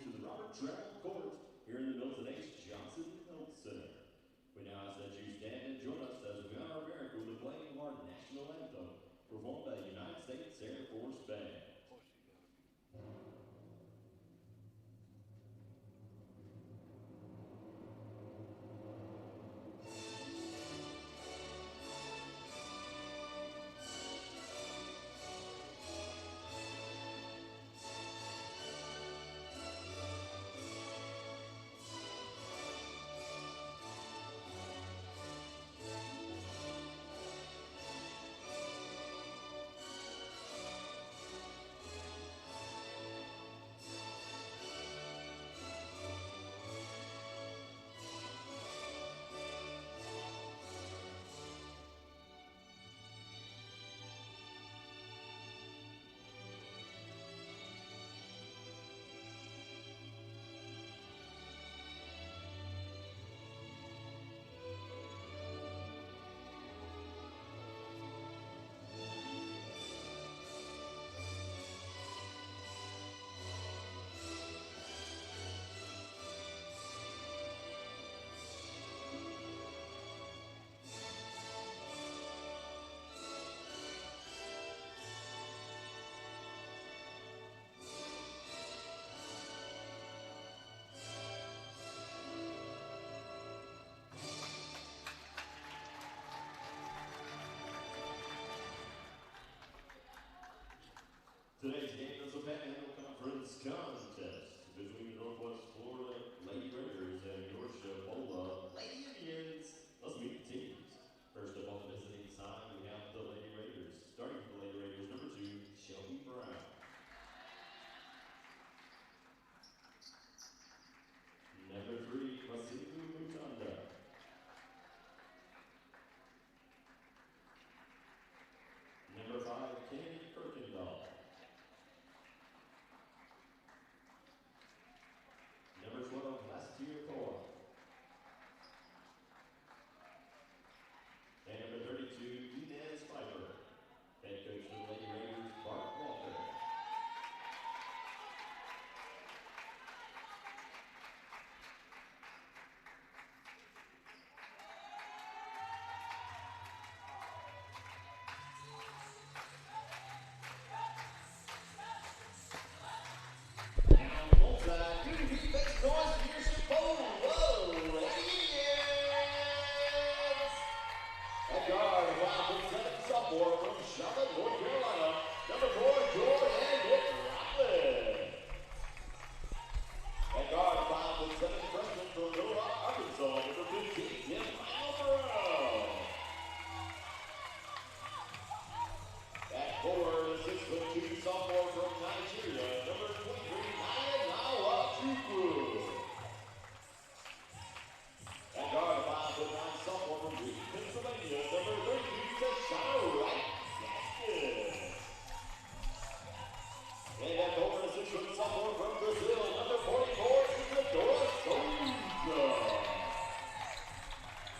to the Robert Travel Court here in the Milton H. Johnson Health Center. We now ask that you stand and join us as we honor America with the playing of our national anthem, performed by the United States Air Force Band. Today's game is a Panhandle Conference contest between the Northwest Florida Lady Raiders and your Chipola Lady Indians. Let's meet the teams. First up on the visiting side, we have the Lady Raiders. Starting with the Lady Raiders, number 2, Shelby Brown. Number 3, Masiku Mutanda. Number 5, Kennedy Kirkendall. Number 12, Lastia Thor. And number 32, Inez Pfeiffer. Head coach of the Lady Raiders, Bart Walker. Sophomore from Charlotte, North Carolina, number 4, Jordan McLaughlin. At guard, 5'7" freshman from Little Rock, Arkansas, number 15, Tim Alvarado. At forward, the 6'2" sophomore from Nigeria, number 23, Nawa Chukwu. At guard, 5'9" sophomore from Reed, Pennsylvania, number 32, Tashara Wright Gaston. And at forward, the 6'1" sophomore from Brazil, number 44, Isadora Souza.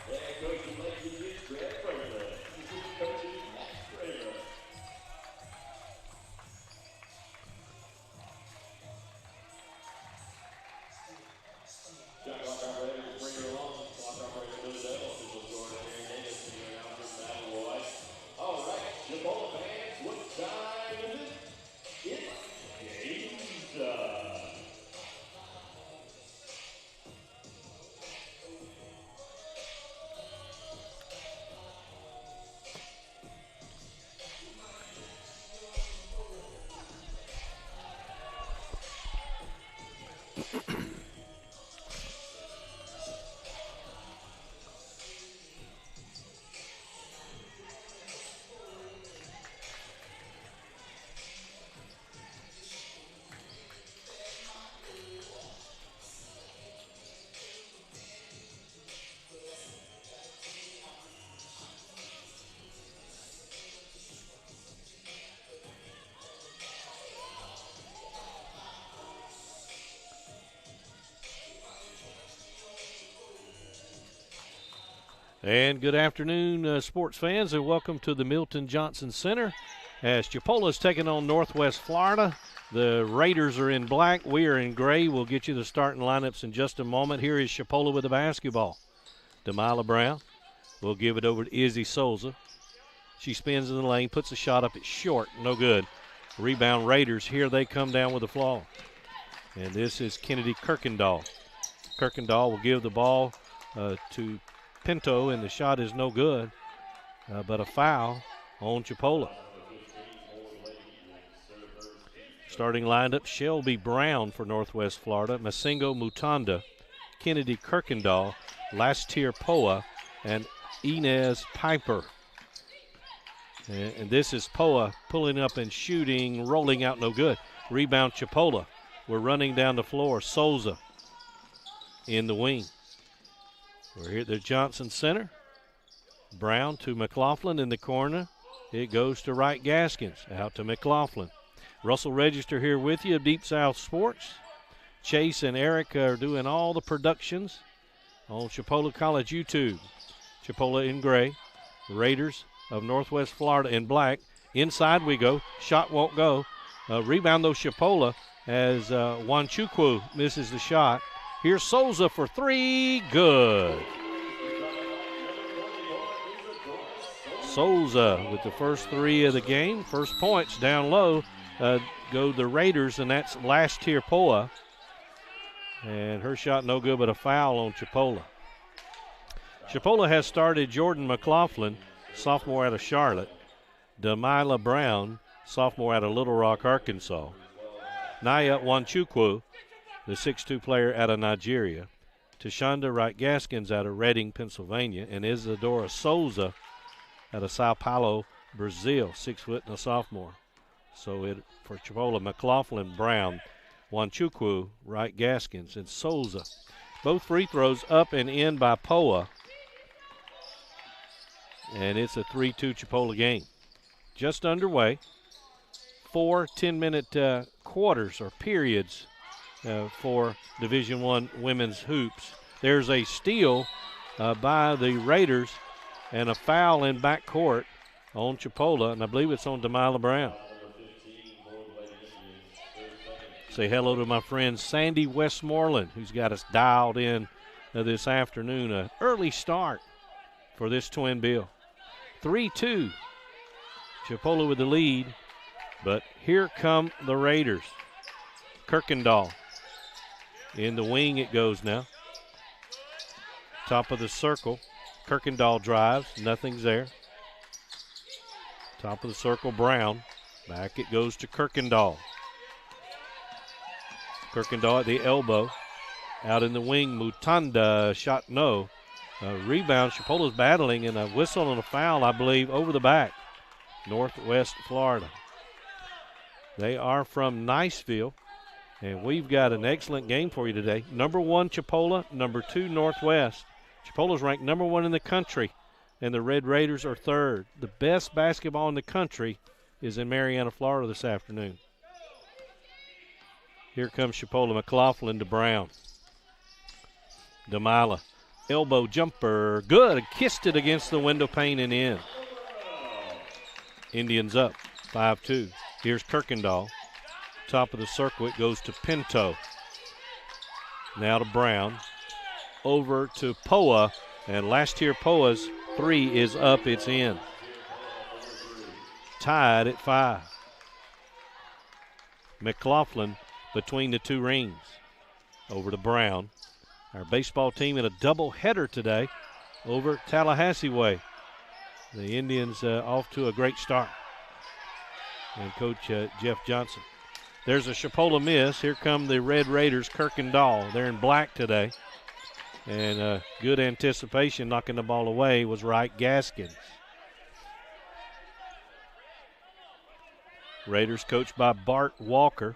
Head coach of Lake Union, Greg Fraser. Assistant coaches, Max Fraser. Shot clock operator, Fraser along. Clock operator, Bill Dale. Official scorer, Aaron Davis. Senior announcer, Matt Roy. All right, Chipola fans, what time is it? It's game time. And good afternoon, sports fans, and welcome to the Milton Johnson Center as Chipola is taking on Northwest Florida. The Raiders are in black. We are in gray. We'll get you the starting lineups in just a moment. Here is Chipola with the basketball. Demila Brown will give it over to Izzy Souza. She spins in the lane, puts a shot up. It's short. No good. Rebound Raiders. Here they come down with a flaw. And this is Kennedy Kirkendall. Kirkendall will give the ball to Pinto, and the shot is no good. But a foul on Chipola. Starting lineup, Shelby Brown for Northwest Florida, Masingo Mutanda, Kennedy Kirkendall, Lastier Poa, and Inez Piper. And this is Poa pulling up and shooting, rolling out no good. Rebound Chipola. We're running down the floor. Souza in the wing. We're here at the Johnson Center. Brown to McLaughlin in the corner. It goes to Wright Gaskins. Out to McLaughlin. Russell Register here with you of Deep South Sports. Chase and Eric are doing all the productions on Chipola College YouTube. Chipola in gray. Raiders of Northwest Florida in black. Inside we go. Shot won't go. Rebound though Chipola as Wanchukwu misses the shot. Here's Souza for three. Good. Souza with the first three of the game. First points down low go the Raiders, and that's Lastier Poa. And her shot no good, but a foul on Chipola. Chipola has started Jordan McLaughlin, sophomore out of Charlotte. Demila Brown, sophomore out of Little Rock, Arkansas. Naya Wanchukwu, the 6'2 player out of Nigeria. Tashonda Wright Gaskins out of Reading, Pennsylvania. And Isadora Souza out of Sao Paulo, Brazil, 6 foot and a sophomore. So for Chipola, McLaughlin, Brown, Wanchukwu, Wright Gaskins, and Souza. Both free throws up and in by Poa. And it's a 3-2 Chipola game. Just underway. 4 10-minute quarters or periods for Division I women's hoops. There's a steal by the Raiders and a foul in backcourt on Chipola, and I believe it's on Demila Brown. Say hello to my friend Sandy Westmoreland, who's got us dialed in this afternoon. An early start for this twin bill. 3-2. Chipola with the lead, but here come the Raiders. Kirkendall. In the wing it goes now. Top of the circle. Kirkendall drives. Nothing's there. Top of the circle, Brown. Back it goes to Kirkendall. Kirkendall at the elbow. Out in the wing, Mutanda. Shot no. Rebound. Chipola's battling, and a whistle and a foul, I believe, over the back. Northwest Florida. They are from Niceville, and we've got an excellent game for you today. Number 1, Chipola. Number 2, Northwest. Chipola's ranked number 1 in the country, and the Red Raiders are 3rd. The best basketball in the country is in Marianna, Florida this afternoon. Here comes Chipola. McLaughlin to Brown. Demila. Elbow jumper. Good. Kissed it against the window pane and in. Indians up 5-2. Here's Kirkendall. Top of the circle, it goes to Pinto. Now to Brown. Over to Poa. And Lastier Poa's three is up. It's in. Tied at 5. McLaughlin between the two rings. Over to Brown. Our baseball team in a doubleheader today over Tallahassee way. The Indians off to a great start. And Coach Jeff Johnson. There's a Chipola miss. Here come the Red Raiders, Kirkendall. They're in black today. And good anticipation knocking the ball away was Wright Gaskins. Raiders coached by Bart Walker.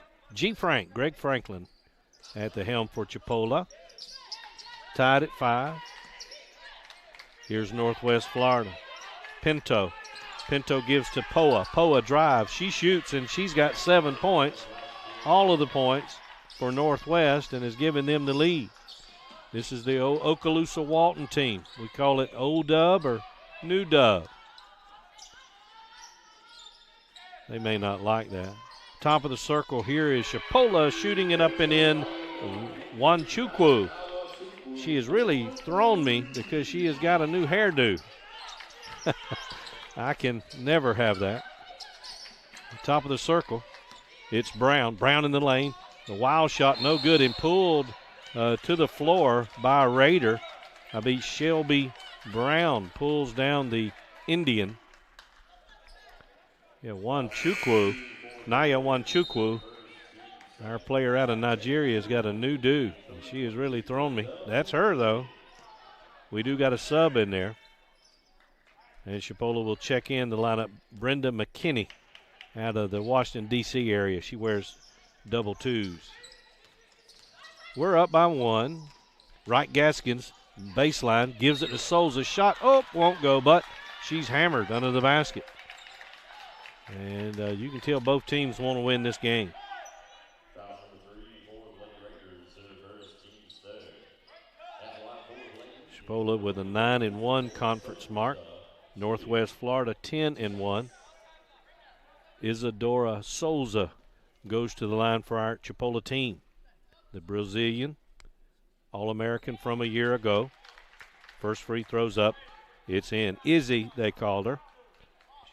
Greg Franklin at the helm for Chipola. Tied at 5. Here's Northwest Florida. Pinto. Pinto gives to Poa. Poa drives. She shoots, and she's got 7 points. All of the points for Northwest, and has given them the lead. This is the Okaloosa Walton team. We call it Old Dub or New Dub. They may not like that. top of the circle here is Chipola shooting it up and in. Wanchukwu. She has really thrown me because she has got a new hairdo. I can never have that. Top of the circle, it's Brown. Brown in the lane. The wild shot, no good, and pulled to the floor by a Raider. I beat Shelby Brown, pulls down the Indian. Yeah, Wanchukwu, Naya Wanchukwu, our player out of Nigeria, has got a new do. She has really thrown me. That's her, though. We do got a sub in there. And Chipola will check in the lineup. Brenda McKinney out of the Washington, D.C. area. She wears double twos. We're up by 1. Wright Gaskins, baseline, gives it to Souza. Shot, won't go, but she's hammered under the basket. And you can tell both teams want to win this game. Chipola with a 9-1 conference mark. Northwest Florida 10-1. Isadora Souza goes to the line for our Chipola team. The Brazilian, All-American from a year ago. First free throws up. It's in. Izzy, they called her.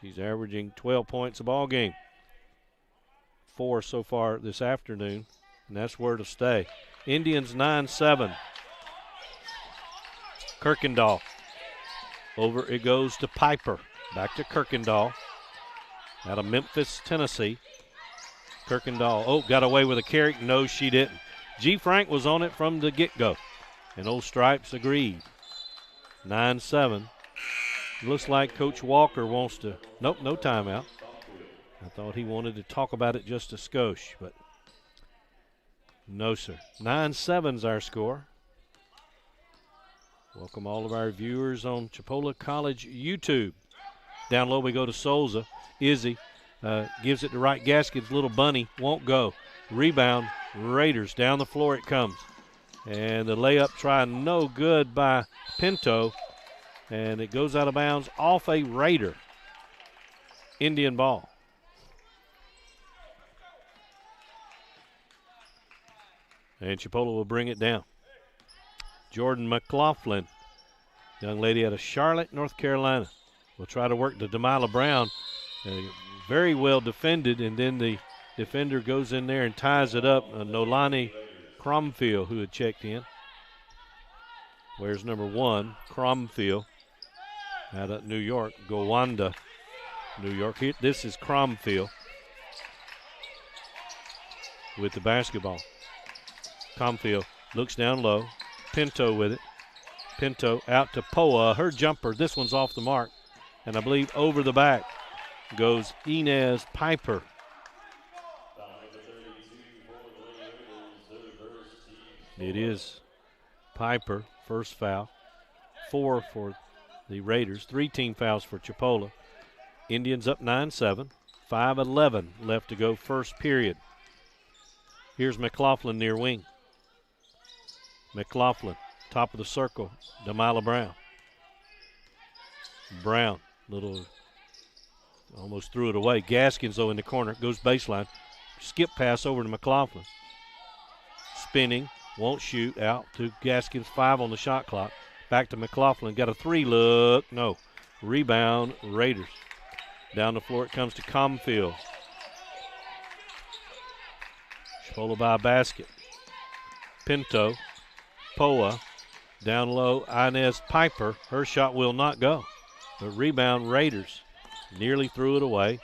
She's averaging 12 points a ball game. 4 so far this afternoon, and that's where to stay. Indians 9-7. Kirkendall. Over it goes to Piper. Back to Kirkendall. Out of Memphis, Tennessee. Kirkendall, got away with a carry. No, she didn't. G. Frank was on it from the get-go. And Old Stripes agreed. 9-7. Looks like Coach Walker wants to, nope, no timeout. I thought he wanted to talk about it just a skosh, but no, sir. 9-7's our score. Welcome all of our viewers on Chipola College YouTube. Down low we go to Souza. Izzy gives it to Wright Gaskins. Little bunny won't go. Rebound, Raiders. Down the floor it comes. And the layup try no good by Pinto. And it goes out of bounds off a Raider. Indian ball. And Chipola will bring it down. Jordan McLaughlin, young lady out of Charlotte, North Carolina, will try to work to Demila Brown. Very well defended, and then the defender goes in there and ties it up. Nolani Cromfield, who had checked in. Where's number 1? Cromfield out of New York. Gowanda, New York. Here, this is Cromfield with the basketball. Cromfield looks down low. Pinto with it. Pinto out to Poa. Her jumper, this one's off the mark. And I believe over the back goes Inez Piper. It is Piper, first foul. 4 for the Raiders. 3 team fouls for Chipola. Indians up 9-7. 5:11 left to go first period. Here's McLaughlin near wing. McLaughlin, top of the circle. Demila Brown. Brown, little, almost threw it away. Gaskins, though, in the corner, goes baseline. Skip pass over to McLaughlin. Spinning, won't shoot, out to Gaskins, 5 on the shot clock. Back to McLaughlin, got a 3 look, no. Rebound, Raiders. Down the floor it comes to Comfield. Chipola by a basket. Pinto, Poa, down low, Inez Piper. Her shot will not go. The rebound, Raiders. Nearly threw it away.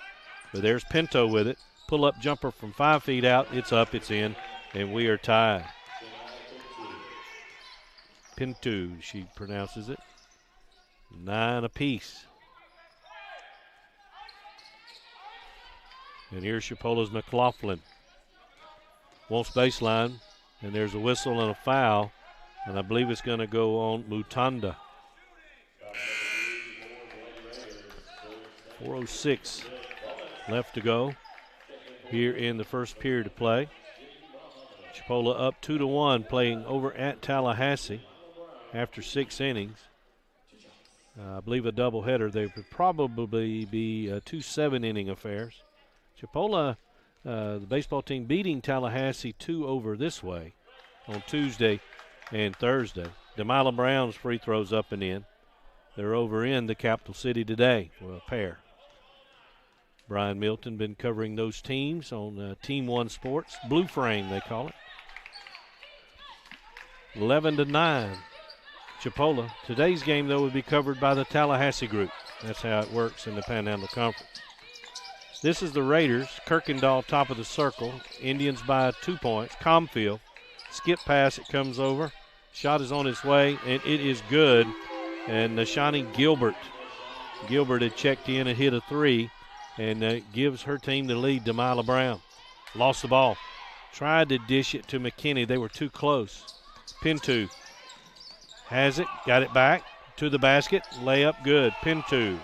But there's Pinto with it. Pull-up jumper from 5 feet out. It's up, it's in, and we are tied. Pinto, she pronounces it. 9 apiece. And here's Chipola's McLaughlin. Wants baseline, and there's a whistle and a foul. And I believe it's going to go on Mutanda. 4:06 left to go here in the first period of play. Chipola up 2-1, playing over at Tallahassee after 6 innings. I believe a doubleheader. They would probably be 2 7-inning affairs. Chipola the baseball team beating Tallahassee 2 over this way on Tuesday and Thursday. Demila Brown's free throws up and in. They're over in the capital city today for a pair. Brian Milton been covering those teams on Team One Sports. Blue Frame, they call it. 11-9, Chipola. Today's game, though, would be covered by the Tallahassee group. That's how it works in the Panhandle Conference. This is the Raiders. Kirkendall top of the circle. Indians by 2 points. Comfield. Skip pass, it comes over. Shot is on its way, and it is good. And Nashani Gilbert. Gilbert had checked in and hit a three, and gives her team the lead. Demila Brown lost the ball. Tried to dish it to McKinney. They were too close. Pintu has it, got it back to the basket. Layup good. Pintu.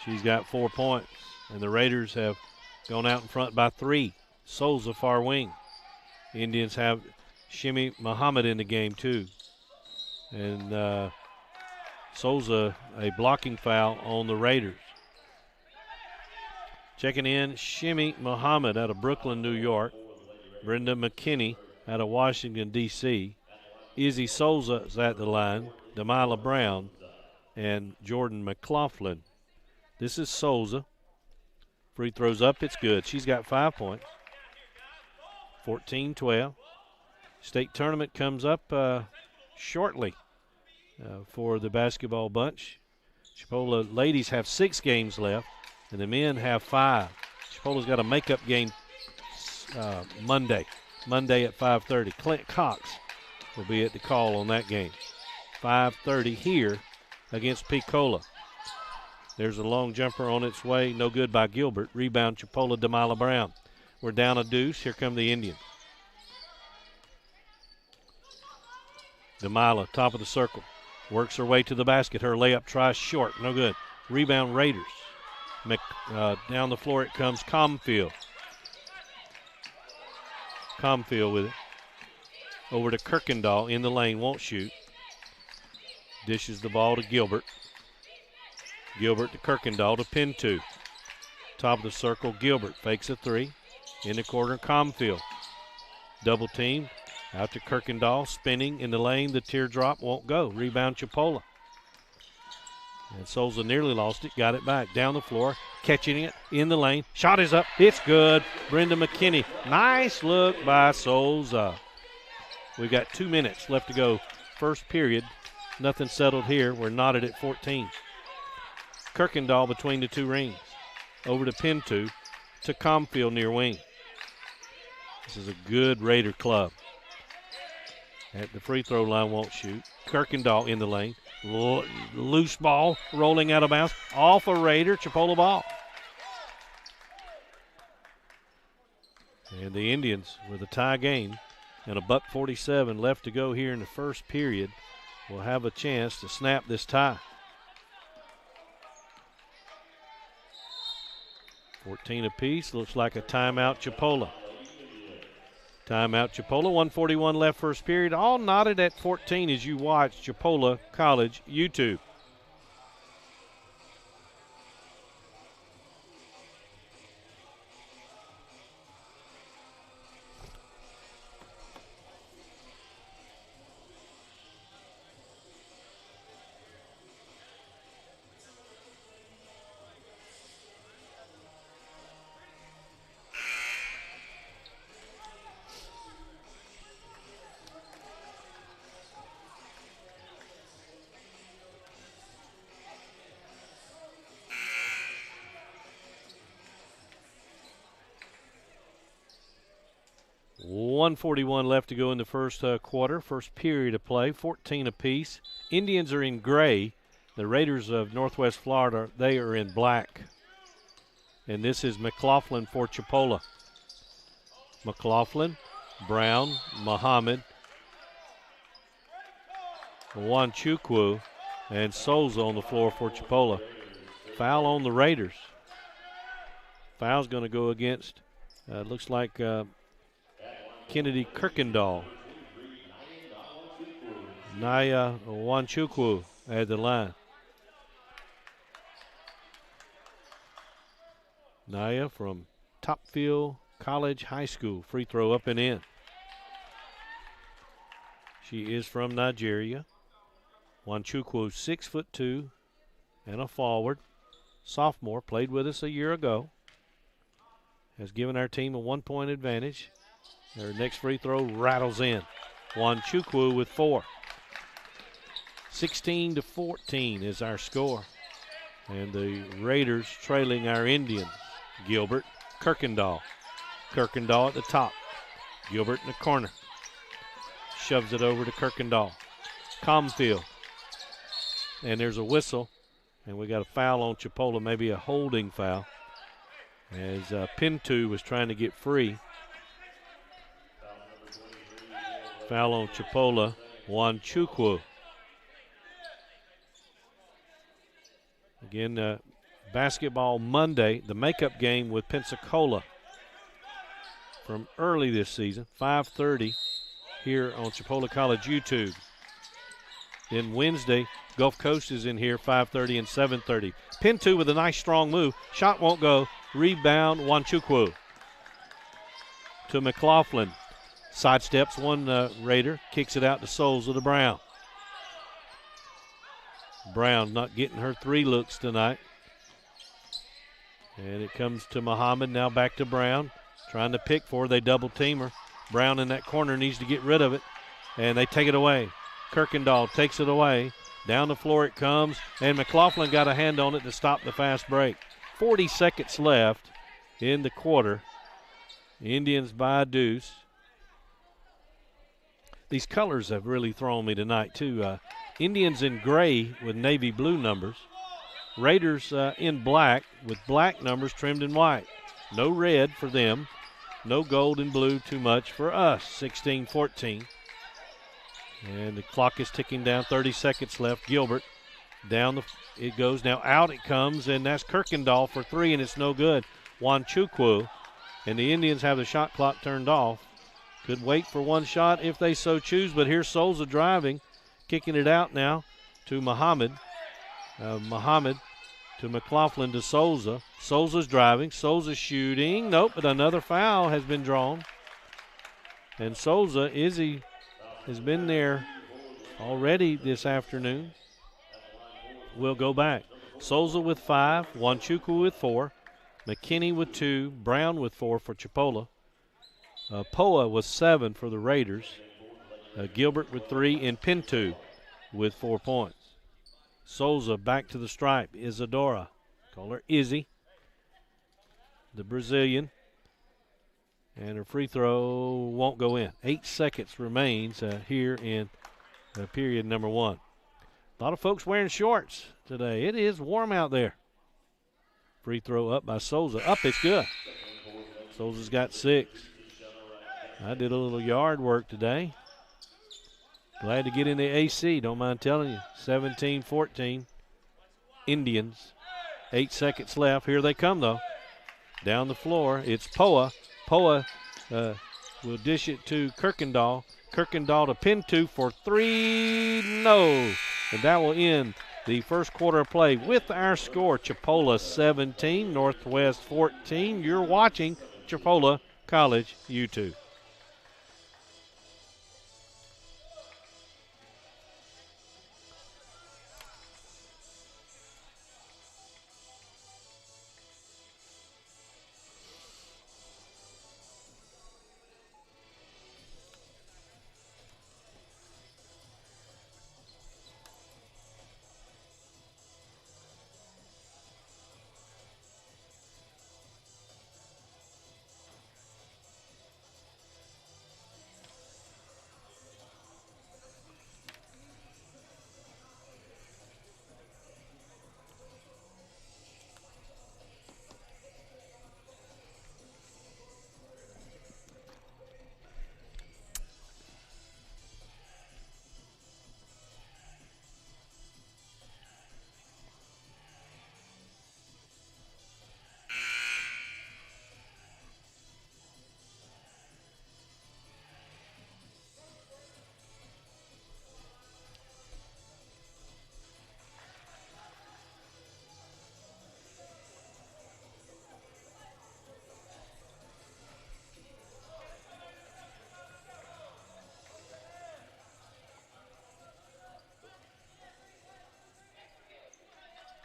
She's got 4 points, and the Raiders have gone out in front by 3. Souza far wing. Indians have Shimi Muhammad in the game too. And Souza, a blocking foul on the Raiders. Checking in, Shimi Muhammad out of Brooklyn, New York. Brenda McKinney out of Washington, D.C. Izzy Souza is at the line. Demila Brown and Jordan McLaughlin. This is Souza. Free throws up, it's good. She's got 5 points. 14-12. State tournament comes up shortly for the basketball bunch. Chipola ladies have 6 games left, and the men have 5. Chipola's got a makeup game Monday at 5:30. Clint Cox will be at the call on that game. 5:30 here against Picola. There's a long jumper on its way, no good by Gilbert. Rebound Chipola, Demila Brown. We're down a deuce. Here come the Indians. Demila, top of the circle, works her way to the basket. Her layup tries short, no good. Rebound Raiders. Down the floor it comes Comfield. Comfield with it. Over to Kirkendall in the lane, won't shoot. Dishes the ball to Gilbert. Gilbert to Kirkendall to Pintu. Top of the circle, Gilbert fakes a three. In the corner, Comfield. Double team. Out to Kirkendall, spinning in the lane. The teardrop won't go. Rebound Chipola. And Souza nearly lost it, got it back. Down the floor, catching it in the lane. Shot is up, it's good. Brenda McKinney. Nice look by Souza. We've got 2 minutes left to go. First period, nothing settled here. We're knotted at 14. Kirkendall between the two rings. Over to Pintu, to Comfield near wing. This is a good Raider club. At the free throw line, won't shoot. Kirkendall in the lane. Loose ball rolling out of bounds. Off a Raider, Chipola ball. And the Indians with a tie game and a $1:47 left to go here in the first period will have a chance to snap this tie. 14 apiece. Looks like a timeout Chipola. Timeout Chipola. 1:41 left first period. All knotted at 14 as you watch Chipola College YouTube. .141 left to go in the first quarter, first period of play, 14 apiece. Indians are in gray. The Raiders of Northwest Florida, they are in black. And this is McLaughlin for Chipola. McLaughlin, Brown, Muhammad, Wanchukwu, and Souza on the floor for Chipola. Foul on the Raiders. Foul's going to go against, looks like Kennedy Kirkendall. Naya Wanchukwu at the line. Naya from Topfield College High School. Free throw up and in. She is from Nigeria. Wanchukwu, 6'2", and a forward. Sophomore, played with us a year ago. Has given our team a 1-point advantage. Their next free throw rattles in. Wanchukwu with 4. 16-14 is our score. And the Raiders trailing our Indians. Gilbert, Kirkendall. Kirkendall at the top. Gilbert in the corner. Shoves it over to Kirkendall. Comfield. And there's a whistle. And we got a foul on Chipola, maybe a holding foul. As Pintu was trying to get free. Foul on Chipola. Wanchukwu. Again, basketball Monday, the makeup game with Pensacola from early this season, 5:30 here on Chipola College YouTube. Then Wednesday, Gulf Coast is in here, 5:30 and 7:30. Pintu with a nice strong move. Shot won't go. Rebound, Wanchukwu to McLaughlin. Sidesteps one Raider, kicks it out to Souls to Brown. Brown not getting her 3 looks tonight. And it comes to Muhammad, now back to Brown. Trying to pick for her, they double team her. Brown in that corner needs to get rid of it. And they take it away. Kirkendall takes it away. Down the floor it comes. And McLaughlin got a hand on it to stop the fast break. 40 seconds left in the quarter. Indians by a deuce. These colors have really thrown me tonight, too. Indians in gray with navy blue numbers. Raiders in black with black numbers trimmed in white. No red for them. No gold and blue too much for us. 16-14. And the clock is ticking down. 30 seconds left. Gilbert down it goes. Now out it comes, and that's Kirkendall for 3, and it's no good. Wanchukwu. And the Indians have the shot clock turned off. Could wait for one shot if they so choose, but here's Souza driving, kicking it out now to Muhammad. Muhammad to McLaughlin to Souza. Souza's driving. Souza's shooting. Nope, but another foul has been drawn. And Souza, Izzy, has been there already this afternoon. Will go back. Souza with 5, Wanchukwu with 4, McKinney with 2, Brown with 4 for Chipola. Poa with 7 for the Raiders. Gilbert with 3, and Pintu with 4 points. Souza back to the stripe. Isadora, call her Izzy, the Brazilian. And her free throw won't go in. 8 seconds remains here in period number 1. A lot of folks wearing shorts today. It is warm out there. Free throw up by Souza. Up, it's good. Souza's got 6. I did a little yard work today. Glad to get in the AC, don't mind telling you. 17-14. Indians. 8 seconds left. Here they come, though. Down the floor, it's Poa. Poa will dish it to Kirkendall. Kirkendall to Pintu for 3. No. And that will end the first quarter of play with our score. Chipola 17, Northwest 14. You're watching Chipola College YouTube.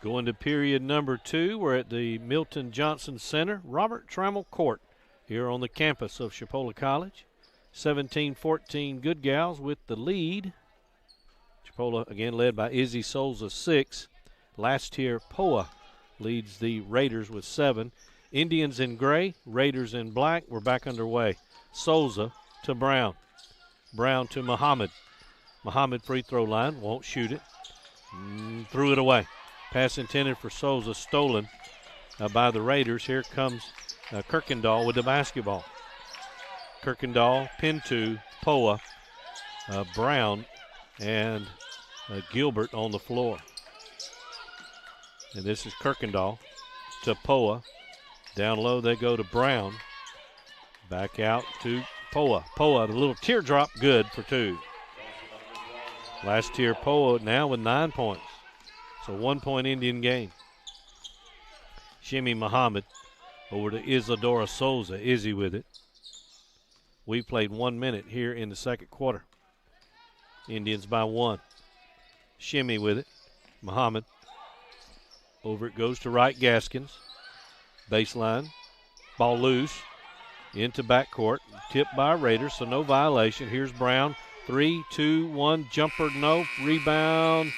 Going to period number 2, we're at the Milton Johnson Center, Robert Trammell Court, here on the campus of Chipola College. 17-14 Good Gals with the lead. Chipola again led by Izzy Souza, 6. Last here, Poa leads the Raiders with 7. Indians in gray, Raiders in black. We're back underway. Souza to Brown. Brown to Muhammad. Muhammad free throw line, won't shoot it. Threw it away. Pass intended for Souza, stolen by the Raiders. Here comes Kirkendall with the basketball. Kirkendall pinned to Poa, Brown, and Gilbert on the floor. And this is Kirkendall to Poa. Down low they go to Brown. Back out to Poa. Poa, the little teardrop, good for 2. Last tier, Poa now with 9 points. It's a 1-point Indian game. Shimmy Muhammad over to Isadora Souza. Izzy with it. We played 1 minute here in the second quarter. Indians by 1. Shimmy with it. Muhammad. Over it goes to Wright Gaskins. Baseline. Ball loose. Into backcourt. Tipped by Raiders, so no violation. Here's Brown. 3, 2, 1. Jumper, no. Rebound.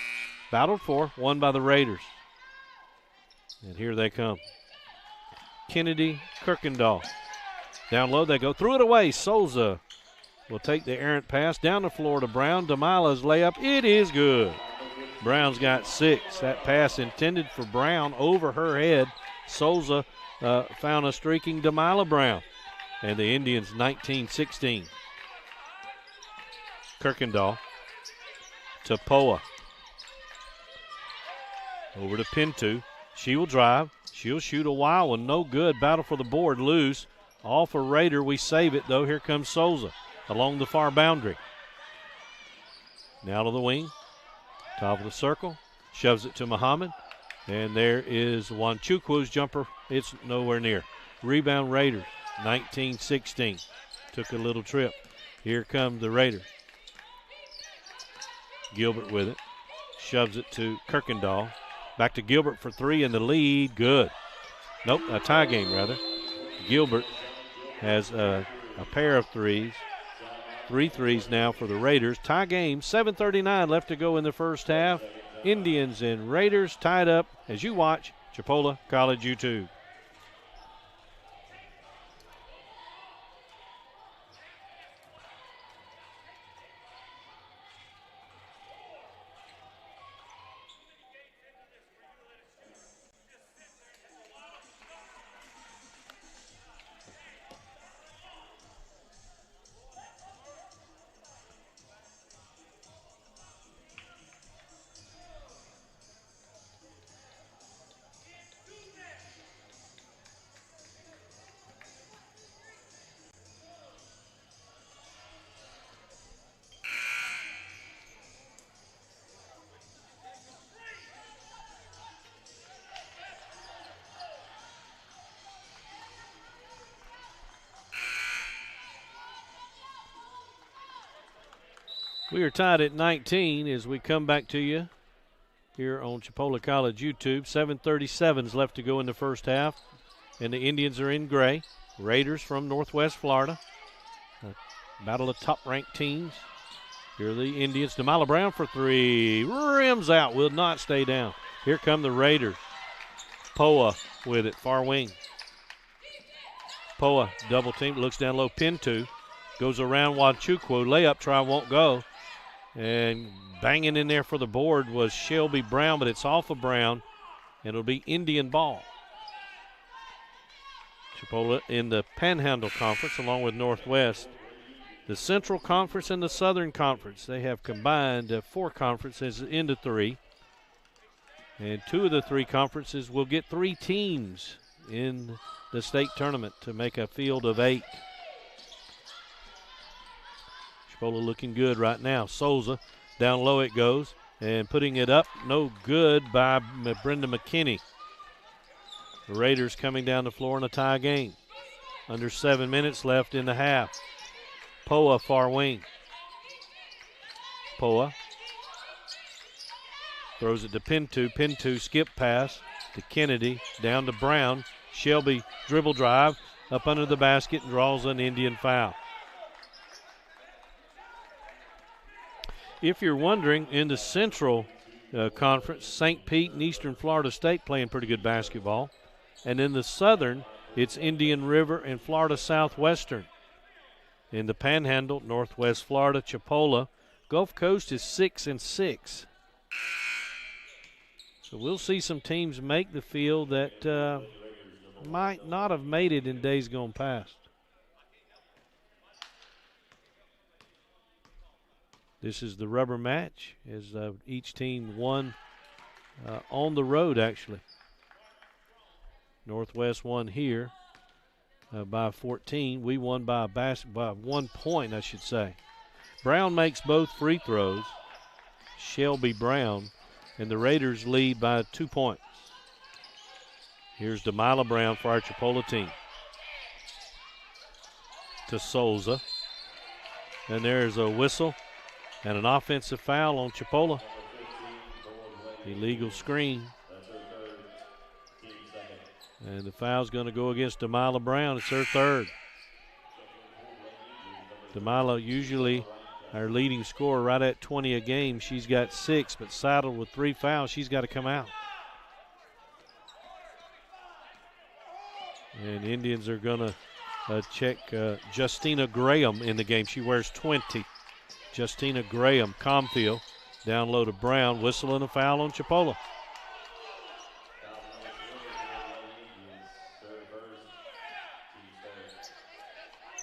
Battled for. Won by the Raiders. And here they come. Kennedy Kirkendall. Down low they go. Threw it away. Souza will take the errant pass down the floor to Brown. Damila's layup. It is good. Brown's got 6. That pass intended for Brown over her head. Souza found a streaking Damila Brown. And the Indians 19-16. Kirkendall to Poa. Over to Pinto. She will drive. She'll shoot a wild one. No good. Battle for the board. Loose. All for Raider. We save it, though. Here comes Souza along the far boundary. Now to the wing. Top of the circle. Shoves it to Muhammad. And there is Wanchukwu's jumper. It's nowhere near. Rebound Raiders. 19-16. Took a little trip. Here come the Raiders. Gilbert with it. Shoves it to Kirkendall. Back to Gilbert for 3 in the lead. Good. Nope, a tie game rather. Gilbert has a pair of threes. 3 threes now for the Raiders. Tie game, 7:39 left to go in the first half. Indians and Raiders tied up as you watch Chipola College YouTube. We are tied at 19 as we come back to you here on Chipola College YouTube. 7:37 is left to go in the first half, and the Indians are in gray. Raiders from Northwest Florida. Battle of top-ranked teams. Here are the Indians. Damila Brown for 3. Rims out. Will not stay down. Here come the Raiders. Poa with it. Far wing. Poa double team. Looks down low. Pinto. Goes around Wanchukwu. Layup try won't go. And banging in there for the board was Shelby Brown, but it's off of Brown, and it'll be Indian ball. Chipola in the Panhandle Conference along with Northwest. The Central Conference and the Southern Conference, they have combined 4 conferences into 3. And 2 of the 3 conferences will get 3 teams in the state tournament to make a field of 8. Chipola looking good right now. Souza, down low it goes, and putting it up, no good by Brenda McKinney. The Raiders coming down the floor in a tie game. Under 7 minutes left in the half. Poa far wing. Poa Throws it to Pinto. Pinto skip pass to Kennedy. Down to Brown. Shelby dribble drive up under the basket and draws an Indian foul. If you're wondering, in the Central Conference, St. Pete and Eastern Florida State playing pretty good basketball. And in the Southern, it's Indian River and Florida Southwestern. In the Panhandle, Northwest Florida, Chipola. Gulf Coast is 6-6. So we'll see some teams make the field that might not have made it in days gone past. This is the rubber match as each team won on the road, actually. Northwest won here by 14. We won by 1 point, I should say. Brown makes both free throws. Shelby Brown. And the Raiders lead by 2 points. Here's Demila Brown for our Chipola team. To Souza. And there's a whistle and an offensive foul on Chipola. Illegal screen. And the foul's going to go against Demila Brown. It's her third. Demila usually our leading scorer right at 20 a game. She's got 6, but saddled with 3 fouls. She's got to come out. And Indians are going to check Justina Graham in the game. She wears 20. Justina Graham, Comfield, down low to Brown. Whistle and a foul on Chipola.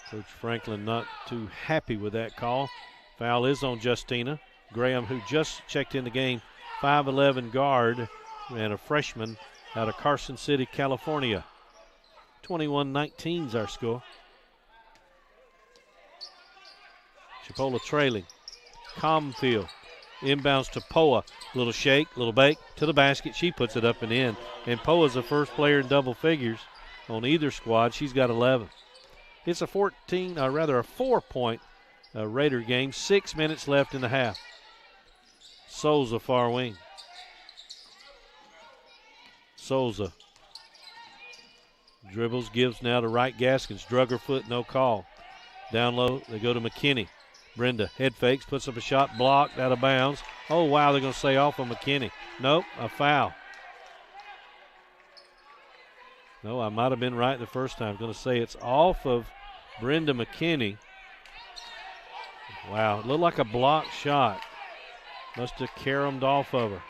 Coach Franklin not too happy with that call. Foul is on Justina Graham, who just checked in the game. 5'11" guard and a freshman out of Carson City, California. 21-19 is our score. Chipola trailing. Comfield inbounds to Poa. Little shake, little bake to the basket. She puts it up and in. And Poa's the first player in double figures on either squad. She's got 11. It's a 4-point Raider game. 6 minutes left in the half. Souza far wing. Souza dribbles, gives now to Wright Gaskins. Drug her foot, no call. Down low, they go to McKinney. Brenda head fakes, puts up a shot, blocked, out of bounds. Oh, wow, they're going to say off of McKinney. Nope, a foul. No, I might have been right the first time. I'm going to say it's off of Brenda McKinney. Wow, it looked like a blocked shot. Must have caromed off of her.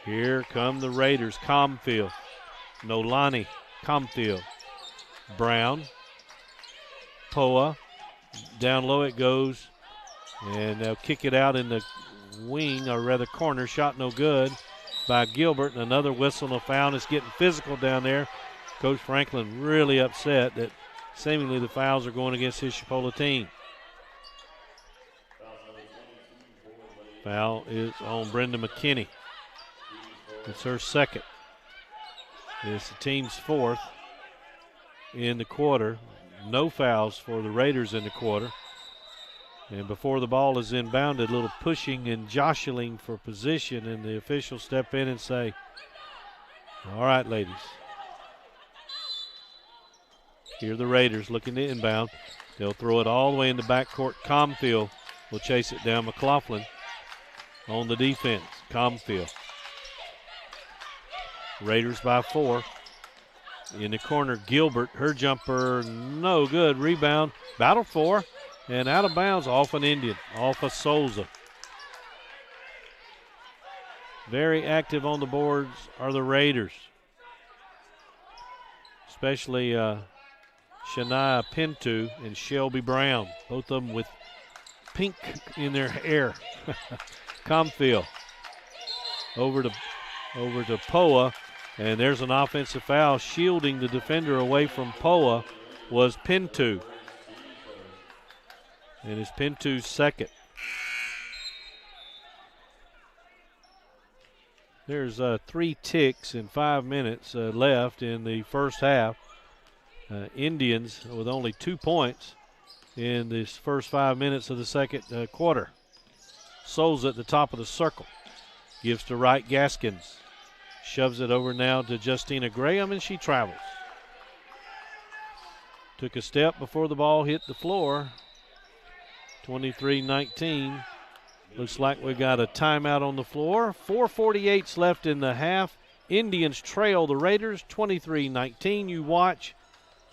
Here come the Raiders. Comfield. Nolani. Comfield. Brown. Poa. Down low it goes. And they'll kick it out in the wing, or rather corner. Shot no good by Gilbert. And another whistle and a foul. It's getting physical down there. Coach Franklin really upset that seemingly the fouls are going against his Chipola team. Foul is on Brenda McKinney. It's her second. It's the team's fourth in the quarter. No fouls for the Raiders in the quarter. And before the ball is inbounded, a little pushing and jostling for position, and the officials step in and say, all right, ladies. Here are the Raiders looking to inbound. They'll throw it all the way in the backcourt. Comfield will chase it down. McLaughlin on the defense. Comfield. Raiders by 4. In the corner, Gilbert. Her jumper, no good. Rebound. Battle for. And out of bounds off an Indian. Off of Souza. Very active on the boards are the Raiders. Especially Shania Pinto and Shelby Brown. Both of them with pink in their hair. Comfield over to Poa, and there's an offensive foul. Shielding the defender away from Poa was Pinto. And it's Pinto's second. There's 3 ticks and 5 minutes left in the first half. Indians with only 2 points in this first 5 minutes of the second quarter. Souls at the top of the circle. Gives to Wright Gaskins. Shoves it over now to Justina Graham, and she travels. Took a step before the ball hit the floor. 23-19. Looks like we got a timeout on the floor. 4:48 left in the half. Indians trail the Raiders 23-19. You watch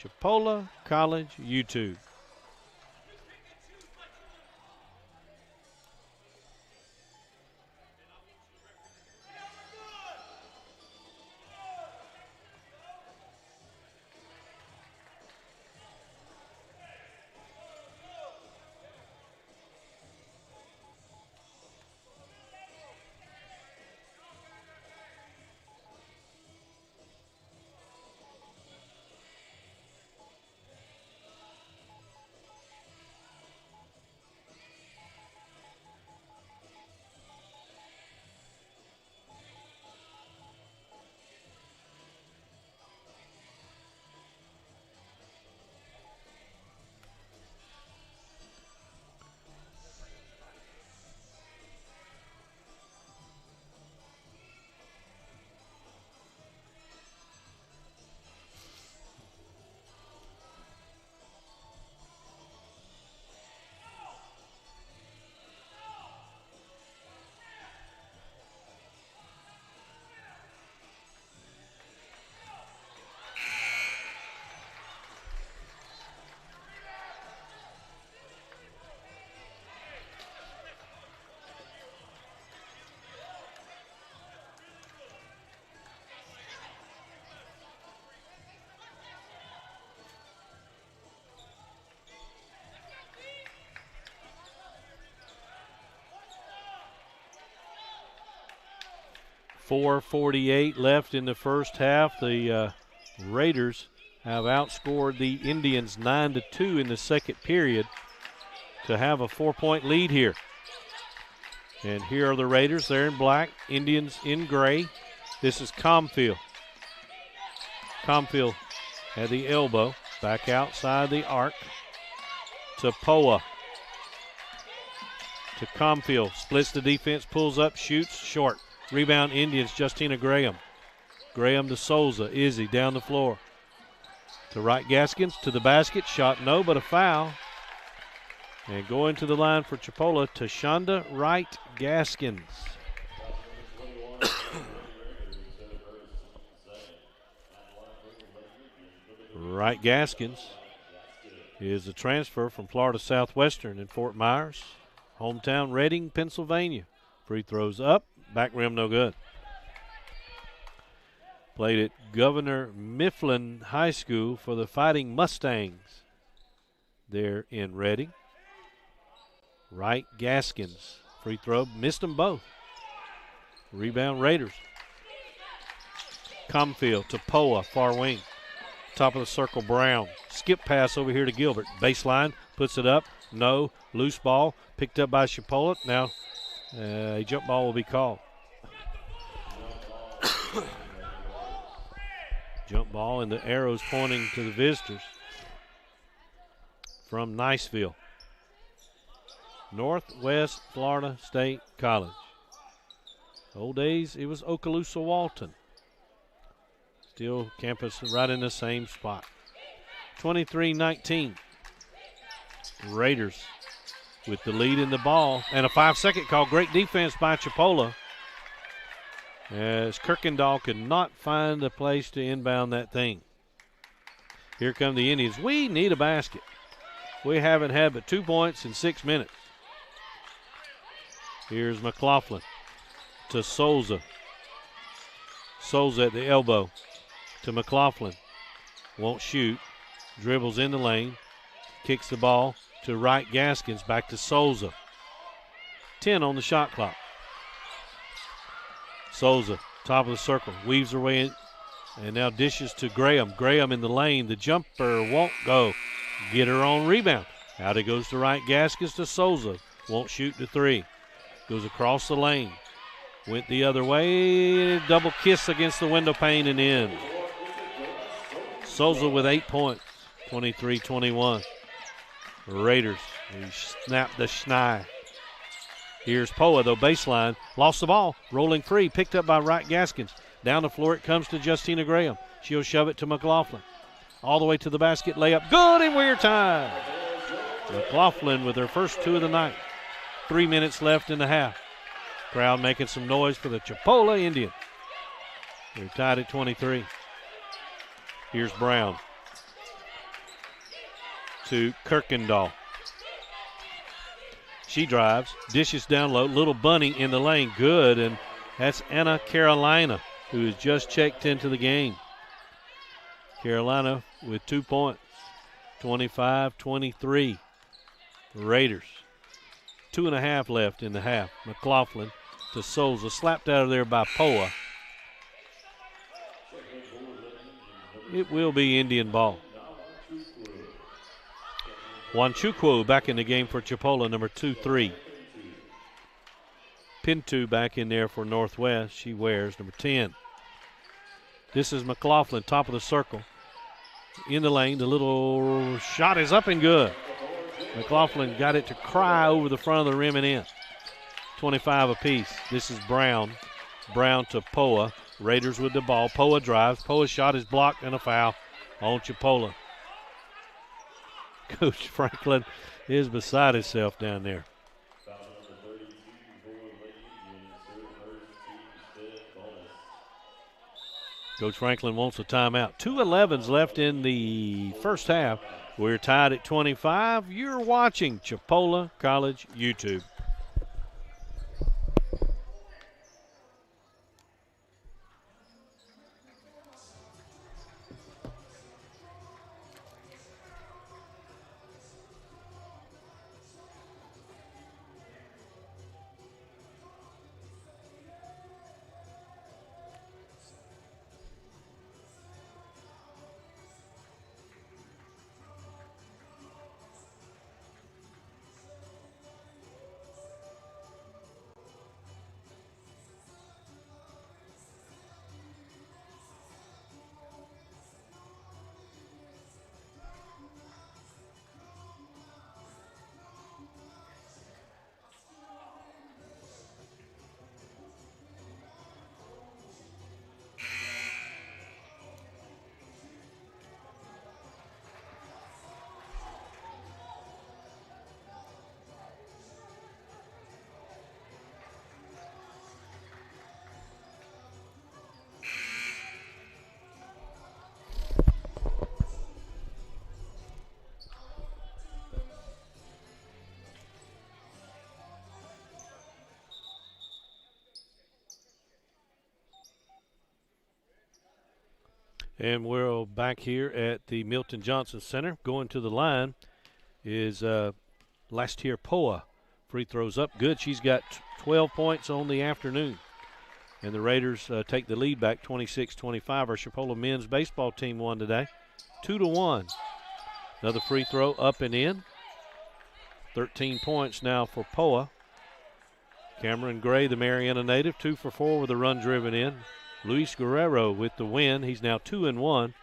Chipola College YouTube. .448 left in the first half. The Raiders have outscored the Indians 9-2 in the second period to have a 4-point lead here. And here are the Raiders. They're in black, Indians in gray. This is Comfield. Comfield at the elbow, back outside the arc to Poa. To Comfield, splits the defense, pulls up, shoots, short. Rebound Indians, Justina Graham. Graham to Souza. Izzy down the floor. To Wright Gaskins, to the basket. Shot no, but a foul. And going to the line for Chipola, Tashonda Wright Gaskins. Wright Gaskins is a transfer from Florida Southwestern in Fort Myers. Hometown Reading, Pennsylvania. Free throws up. Back rim no good. Played at Governor Mifflin High School for the Fighting Mustangs there in Reading. Wright Gaskins. Free throw. Missed them both. Rebound Raiders. Comfield to Poa, far wing. Top of the circle, Brown. Skip pass over here to Gilbert. Baseline, puts it up. No. Loose ball. Picked up by Chipola. Now a jump ball will be called. Jump ball, and the arrows pointing to the visitors from Niceville. Northwest Florida State College. Old days, it was Okaloosa Walton. Still campus right in the same spot. 23-19. Raiders with the lead in the ball, and a 5-second call. Great defense by Chipola, as Kirkendall could not find a place to inbound that thing. Here come the Indians. We need a basket. We haven't had but 2 points in 6 minutes. Here's McLaughlin to Souza. Souza at the elbow to McLaughlin. Won't shoot. Dribbles in the lane. Kicks the ball to Wright Gaskins, back to Souza. 10 on the shot clock. Souza, top of the circle, weaves her way in, and now dishes to Graham. Graham in the lane, the jumper won't go. Get her on rebound. Out it goes to Wright Gaskins to Souza. Won't shoot the three. Goes across the lane. Went the other way, double kiss against the window pane and in. Souza with 8 points, 23-21. Raiders, we snapped the schneid. Here's Poa, though, baseline. Lost the ball. Rolling free. Picked up by Wright Gaskins. Down the floor it comes to Justina Graham. She'll shove it to McLaughlin. All the way to the basket. Layup. Good, and we're tied. McLaughlin with her first 2 of the night. 3 minutes left in the half. Crowd making some noise for the Chipola Indians. They're tied at 23. Here's Brown to Kirkendall. She drives, dishes down low. Little bunny in the lane. Good, and that's Anna Carolina, who has just checked into the game. Carolina with 2 points. 25-23. Raiders. 2.5 left in the half. McLaughlin to Souza. Slapped out of there by Poa. It will be Indian ball. Wanchukwu back in the game for Chipola, number 2-3. Pintu back in there for Northwest. She wears number 10. This is McLaughlin, top of the circle. In the lane, the little shot is up and good. McLaughlin got it to cry over the front of the rim and in. 25 apiece. This is Brown. Brown to Poa. Raiders with the ball. Poa drives. Poa's shot is blocked and a foul on Chipola. Coach Franklin is beside himself down there. Coach Franklin wants a timeout. 2:11 left in the first half. We're tied at 25. You're watching Chipola College YouTube. And we're back here at the Milton Johnson Center. Going to the line is Lastier Poa. Free throws up good. She's got 12 points on the afternoon. And the Raiders take the lead back 26-25. Our Chipola men's baseball team won today. 2-1. Another free throw up and in. 13 points now for Poa. Cameron Gray, the Marietta native, 2 for 4 with a run driven in. Luis Guerrero with the win. He's now 2-1.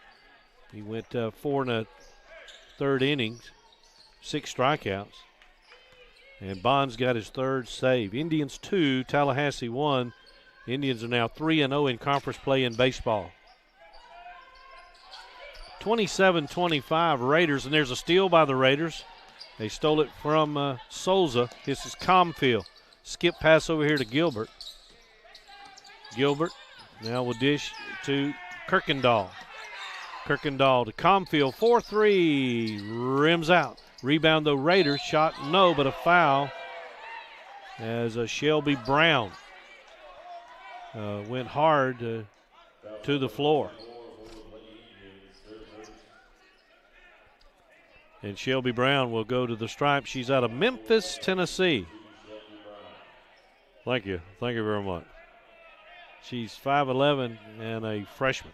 He went 4 1/3 innings, 6 strikeouts. And Bonds got his 3rd save. Indians 2, Tallahassee 1. Indians are now 3-0 in conference play in baseball. 27-25 Raiders, and there's a steal by the Raiders. They stole it from Souza. This is Comfield. Skip pass over here to Gilbert. Gilbert now will dish to Kirkendall. Kirkendall to Comfield. 4-3. Rims out. Rebound the Raiders. Shot no, but a foul as Shelby Brown went hard to the floor. And Shelby Brown will go to the stripe. She's out of Memphis, Tennessee. Thank you. Thank you very much. She's 5'11" and a freshman.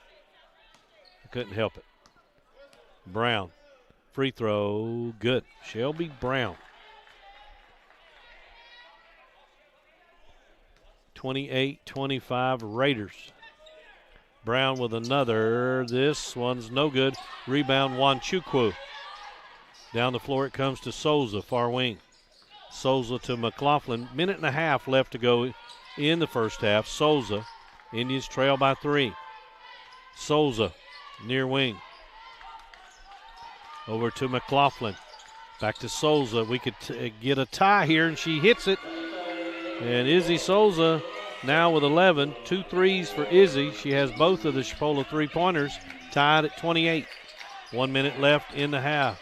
I couldn't help it. Brown. Free throw. Good. Shelby Brown. 28-25 Raiders. Brown with another. This one's no good. Rebound Wanchukwu. Down the floor it comes to Souza, far wing. Souza to McLaughlin. Minute and a half left to go in the first half. Souza. Indians trail by 3. Souza, near wing. Over to McLaughlin. Back to Souza. We could get a tie here, and she hits it. And Izzy Souza now with 11. 2 threes for Izzy. She has both of the Chipola three-pointers, tied at 28. 1 minute left in the half.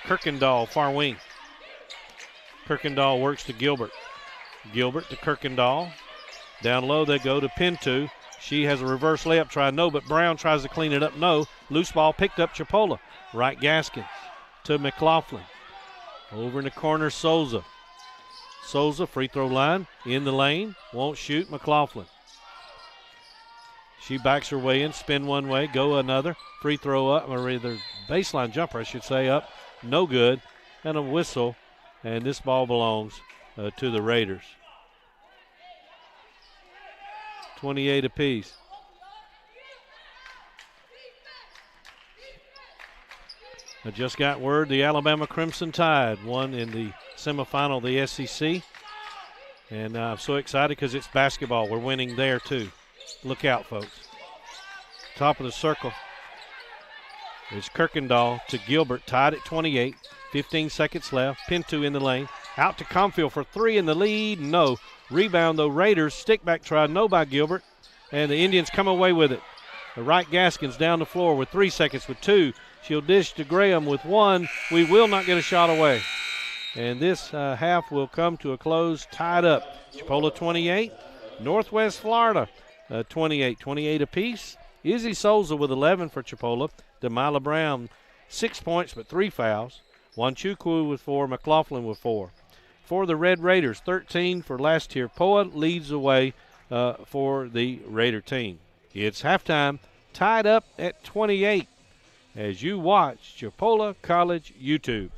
Kirkendall, far wing. Kirkendall works to Gilbert. Gilbert to Kirkendall. Down low they go to Pinto. She has a reverse layup try, no, but Brown tries to clean it up, no. Loose ball picked up Chipola. Right Gaskins to McLaughlin. Over in the corner, Souza. Souza, free throw line, in the lane, won't shoot, McLaughlin. She backs her way in, spin one way, go another. Free throw up, or either baseline jumper, I should say, up, no good, and a whistle, and this ball belongs to the Raiders. 28 apiece. I just got word the Alabama Crimson Tide won in the semifinal of the SEC. And I'm so excited because it's basketball. We're winning there too. Look out, folks. Top of the circle is Kirkendall to Gilbert, tied at 28. 15 seconds left. Pinto in the lane. Out to Comfield for 3 in the lead. No. Rebound, though, Raiders. Stick back try, no by Gilbert. And the Indians come away with it. The right Gaskins down the floor with 3 seconds with 2. She'll dish to Graham with 1. We will not get a shot away. And this half will come to a close, tied up. Chipola 28, Northwest Florida 28. 28 apiece. Izzy Souza with 11 for Chipola. Delilah Brown, 6 points but 3 fouls. Wanchukwu with 4, McLaughlin with 4. For the Red Raiders, 13 for Lastier Poa leads the way for the Raider team. It's halftime, tied up at 28 as you watch Chipola College YouTube.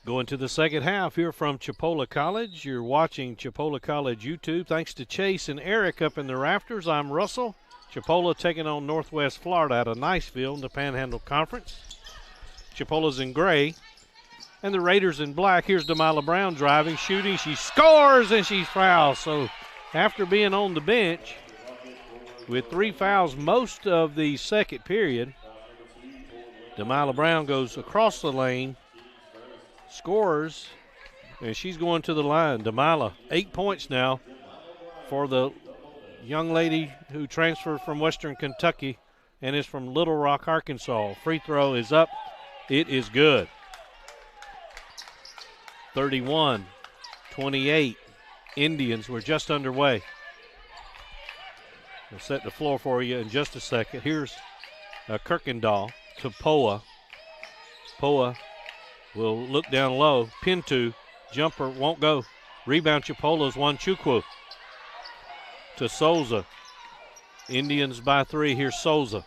Going to the second half here from Chipola College. You're watching Chipola College YouTube. Thanks to Chase and Eric up in the rafters. I'm Russell. Chipola taking on Northwest Florida out of Niceville in the Panhandle Conference. Chipola's in gray and the Raiders in black. Here's Demila Brown driving, shooting. She scores and she's fouled. So after being on the bench with 3 fouls most of the second period, Demila Brown goes across the lane, scores, and she's going to the line. Demila, 8 points now for the young lady who transferred from Western Kentucky and is from Little Rock, Arkansas. Free throw is up. It is good. 31-28. Indians were just underway. We'll set the floor for you in just a second. Here's Kirkendall to Poa. Poa will look down low. Pinto, jumper won't go. Rebound Chipola's Wanchukwu to Souza. Indians by 3. Here's Souza.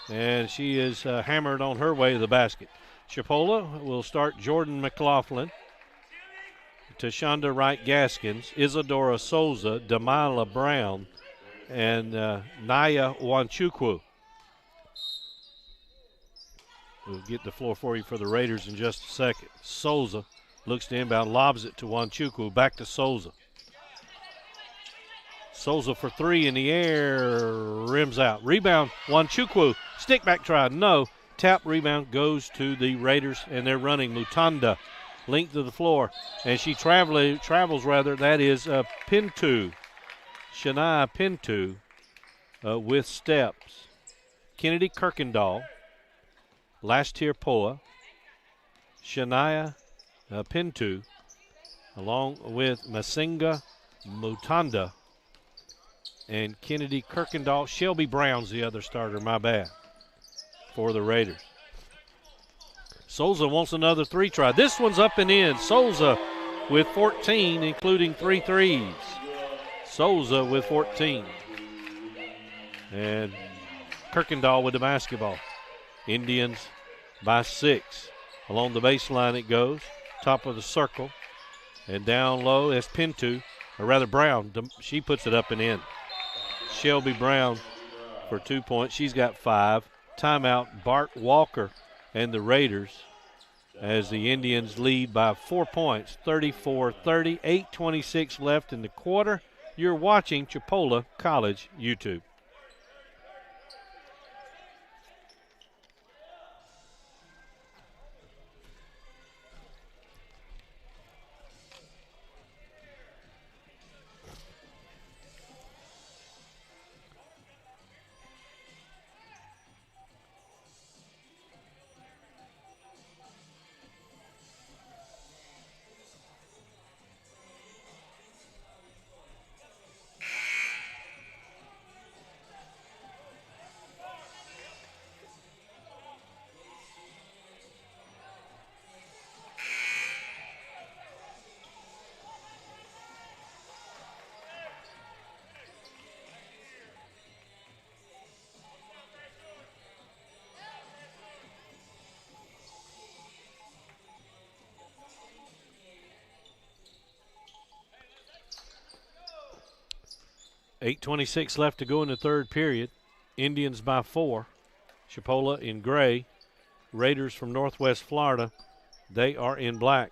And she is hammered on her way to the basket. Chipola will start Jordan McLaughlin to Shonda Wright-Gaskins, Isadora Souza, Demila Brown, and Naya Wanchukwu. We'll get the floor for you for the Raiders in just a second. Souza looks to inbound, lobs it to Wanchukwu. Back to Souza. Souza for 3 in the air, rims out. Rebound, Wanchukwu. Stick back try, no. Tap rebound goes to the Raiders, and they're running. Mutanda, length of the floor, and she travels. That is Pinto, Shania Pinto, with steps. Kennedy Kirkendall, last tier Poa, Shania Pinto, along with Masinga Mutanda and Kennedy Kirkendall. Shelby Brown's the other starter, my bad, for the Raiders. Souza wants another 3 try. This one's up and in. Souza with 14, including 3 threes. Souza with 14. And Kirkendall with the basketball. Indians by 6. Along the baseline it goes. Top of the circle. And down low as Pinto, or rather Brown. She puts it up and in. Shelby Brown for 2 points. She's got 5. Timeout, Bart Walker and the Raiders as the Indians lead by 4 points, 34-30, 8:26 left in the quarter. You're watching Chipola College YouTube. .26 left to go in the third period. Indians by 4. Chipola in gray. Raiders from Northwest Florida, they are in black.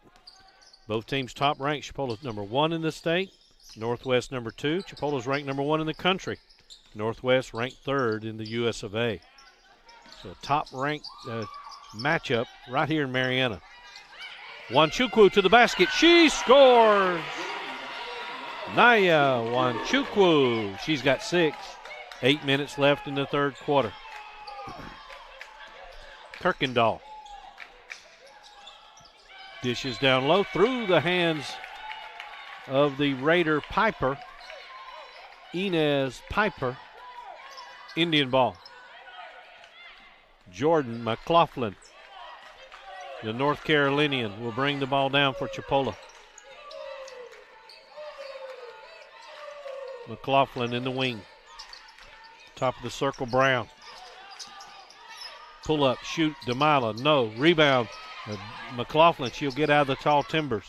Both teams top ranked. Chipola's number 1 in the state. Northwest number 2. Chipola's ranked number 1 in the country. Northwest ranked 3rd in the US of A. So top ranked matchup right here in Marianna. Wanchukwu to the basket. She scores! Naya Wanchukwu. She's got 6. 8 minutes left in the third quarter. Kirkendall dishes down low through the hands of the Raider Piper. Inez Piper. Indian ball. Jordan McLaughlin, the North Carolinian, will bring the ball down for Chipola. McLaughlin in the wing. Top of the circle, Brown. Pull up, shoot, Demila, no. Rebound, McLaughlin, she'll get out of the tall timbers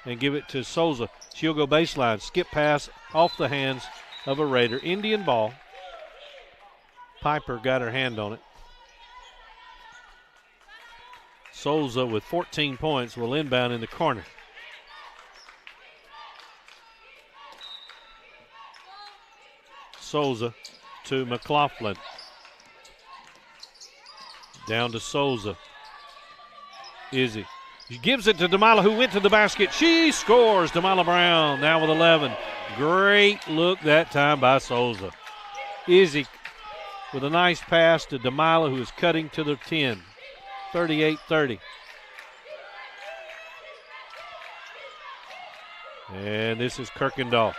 and give it to Souza. She'll go baseline. Skip pass off the hands of a Raider. Indian ball. Piper got her hand on it. Souza with 14 points will inbound in the corner. Souza to McLaughlin. Down to Souza. Izzy. She gives it to Demila, who went to the basket. She scores. Demila Brown now with 11. Great look that time by Souza. Izzy with a nice pass to Demila, who is cutting to the 10. 38-30. And this is Kirkendall.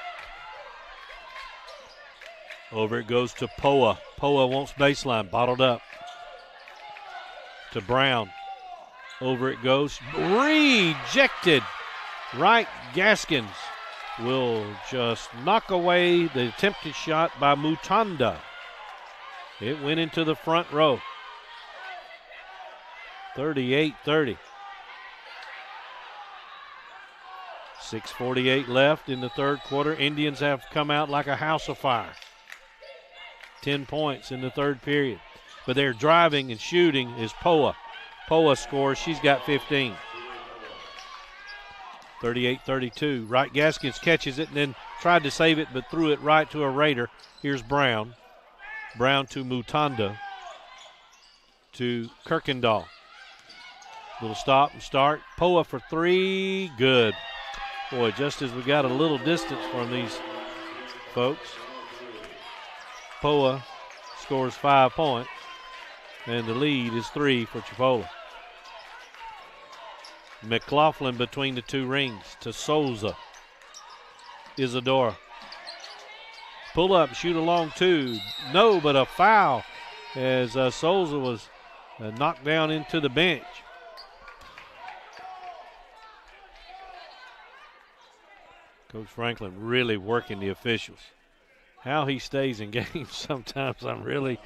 Over it goes to Poa. Poa wants baseline, bottled up. To Brown. Over it goes. Rejected. Wright Gaskins will just knock away the attempted shot by Mutanda. It went into the front row. 38-30. 6:48 left in the third quarter. Indians have come out like a house of fire. 10 points in the third period. But they're driving and shooting is Poa. Poa scores. She's got 15. 38-32. Wright Gaskins catches it and then tried to save it but threw it right to a Raider. Here's Brown. Brown to Mutanda. To Kirkendall. Little stop and start. Poa for three. Good. Boy, just as we got a little distance from these folks, Poa scores 5 points, and the lead is 3 for Chipola. McLaughlin between the two rings to Souza. Isadora. Pull up, shoot along two. No, but a foul as Souza was knocked down into the bench. Coach Franklin really working the officials. How he stays in games sometimes I'm really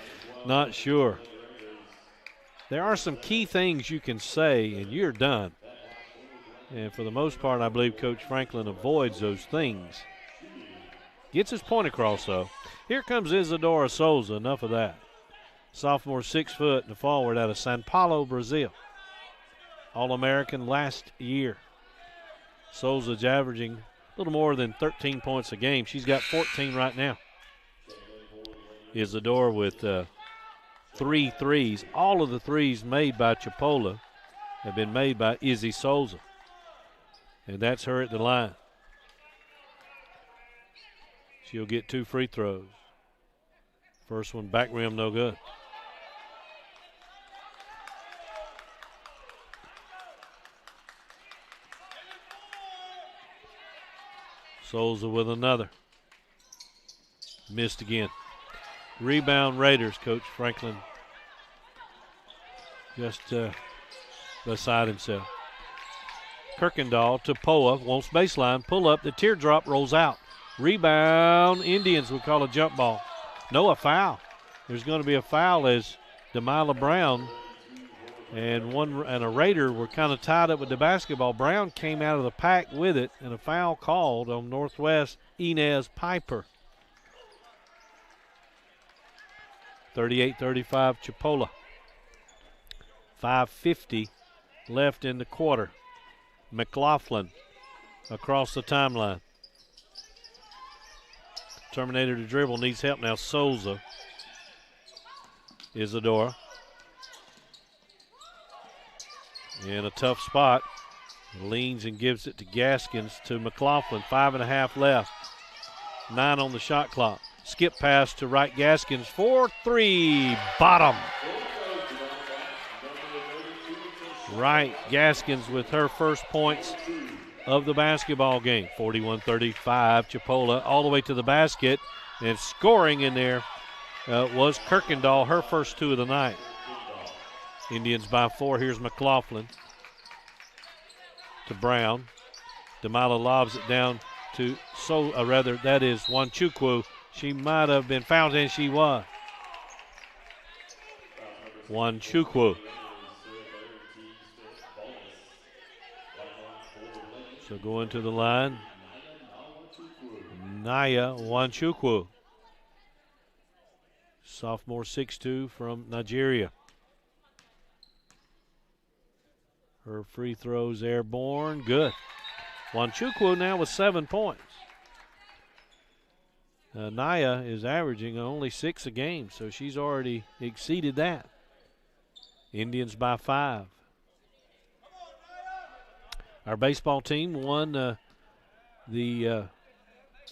not sure. There are some key things you can say and you're done. And for the most part, I believe Coach Franklin avoids those things. Gets his point across, though. Here comes Isadora Souza. Enough of that. Sophomore, 6 foot and a forward out of Sao Paulo, Brazil. All-American last year. Souza's averaging a little more than 13 points a game. She's got 14 right now. Isadora with 3 threes. All of the threes made by Chipola have been made by Izzy Souza. And that's her at the line. She'll get 2 free throws. First one back rim, no good. Souza with another. Missed again. Rebound Raiders, Coach Franklin just beside himself. Kirkendall to Poa, wants baseline, pull up, the teardrop rolls out. Rebound, Indians would call a jump ball. No, a foul. There's going to be a foul as Demila Brown and a Raider were kind of tied up with the basketball. Brown came out of the pack with it, and a foul called on Northwest Inez Piper. 38-35 Chipola. 5:50 left in the quarter. McLaughlin across the timeline. Terminator to dribble, needs help now. Souza. Isadora. In a tough spot. Leans and gives it to Gaskins to McLaughlin. 5.5 left. 9 on the shot clock. Skip pass to Wright Gaskins for 3. Bottom. Wright Gaskins with her first points of the basketball game. 41-35 Chipola all the way to the basket. And scoring in there was Kirkendall, her first 2 of the night. Indians by 4. Here's McLaughlin to Brown. Demila lobs it down to that is Wanchukwu. She might have been fouled, and she was. Wanchukwu. So going to the line, Naya Wanchukwu, sophomore, 6'2", from Nigeria. Her free throws airborne, good. Wanchukwu now with 7 points. Naya is averaging only 6 a game, so she's already exceeded that. Indians by 5. Our baseball team won the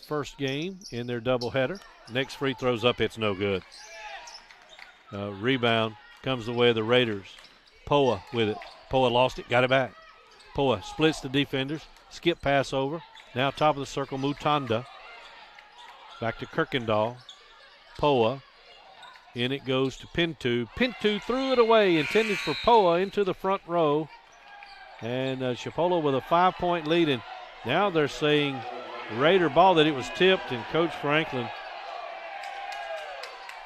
first game in their doubleheader. Next free throw's up, it's no good. Rebound comes the way of the Raiders. Poa with it. Poa lost it, got it back. Poa splits the defenders, skip pass over. Now top of the circle, Mutanda. Back to Kirkendall. Poa. In it goes to Pinto. Pinto threw it away, intended for Poa into the front row. And Chipola with a 5-point lead. And now they're saying Raider ball, that it was tipped, and Coach Franklin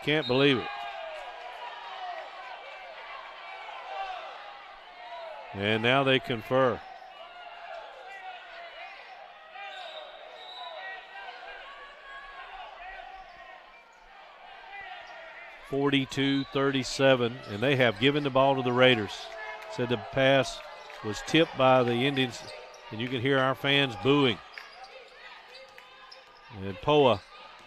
can't believe it. And now they confer. (42-37), and they have given the ball to the Raiders. Said the pass was tipped by the Indians, and you can hear our fans booing. And Poa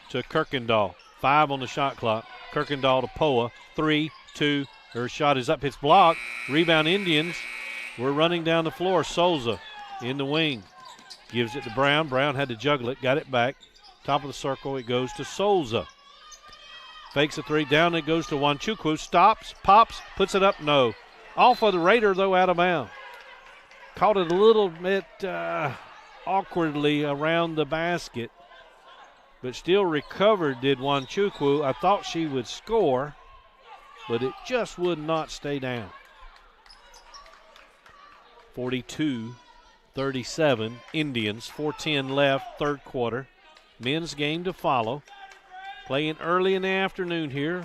to Kirkendall. 5 on the shot clock. Kirkendall to Poa. 3, 2. Her shot is up. It's blocked. Rebound Indians. We're running down the floor. Souza in the wing. Gives it to Brown. Brown had to juggle it. Got it back. Top of the circle. It goes to Souza. Fakes a 3. Down it goes to Wanchukwu. Stops. Pops. Puts it up. No. Off of the Raider, though, out of bounds. Caught it a little bit awkwardly around the basket, but still recovered, did Wanchukwu. I thought she would score, but it just would not stay down. 42-37, Indians, 4:10 left, third quarter. Men's game to follow. Playing early in the afternoon here.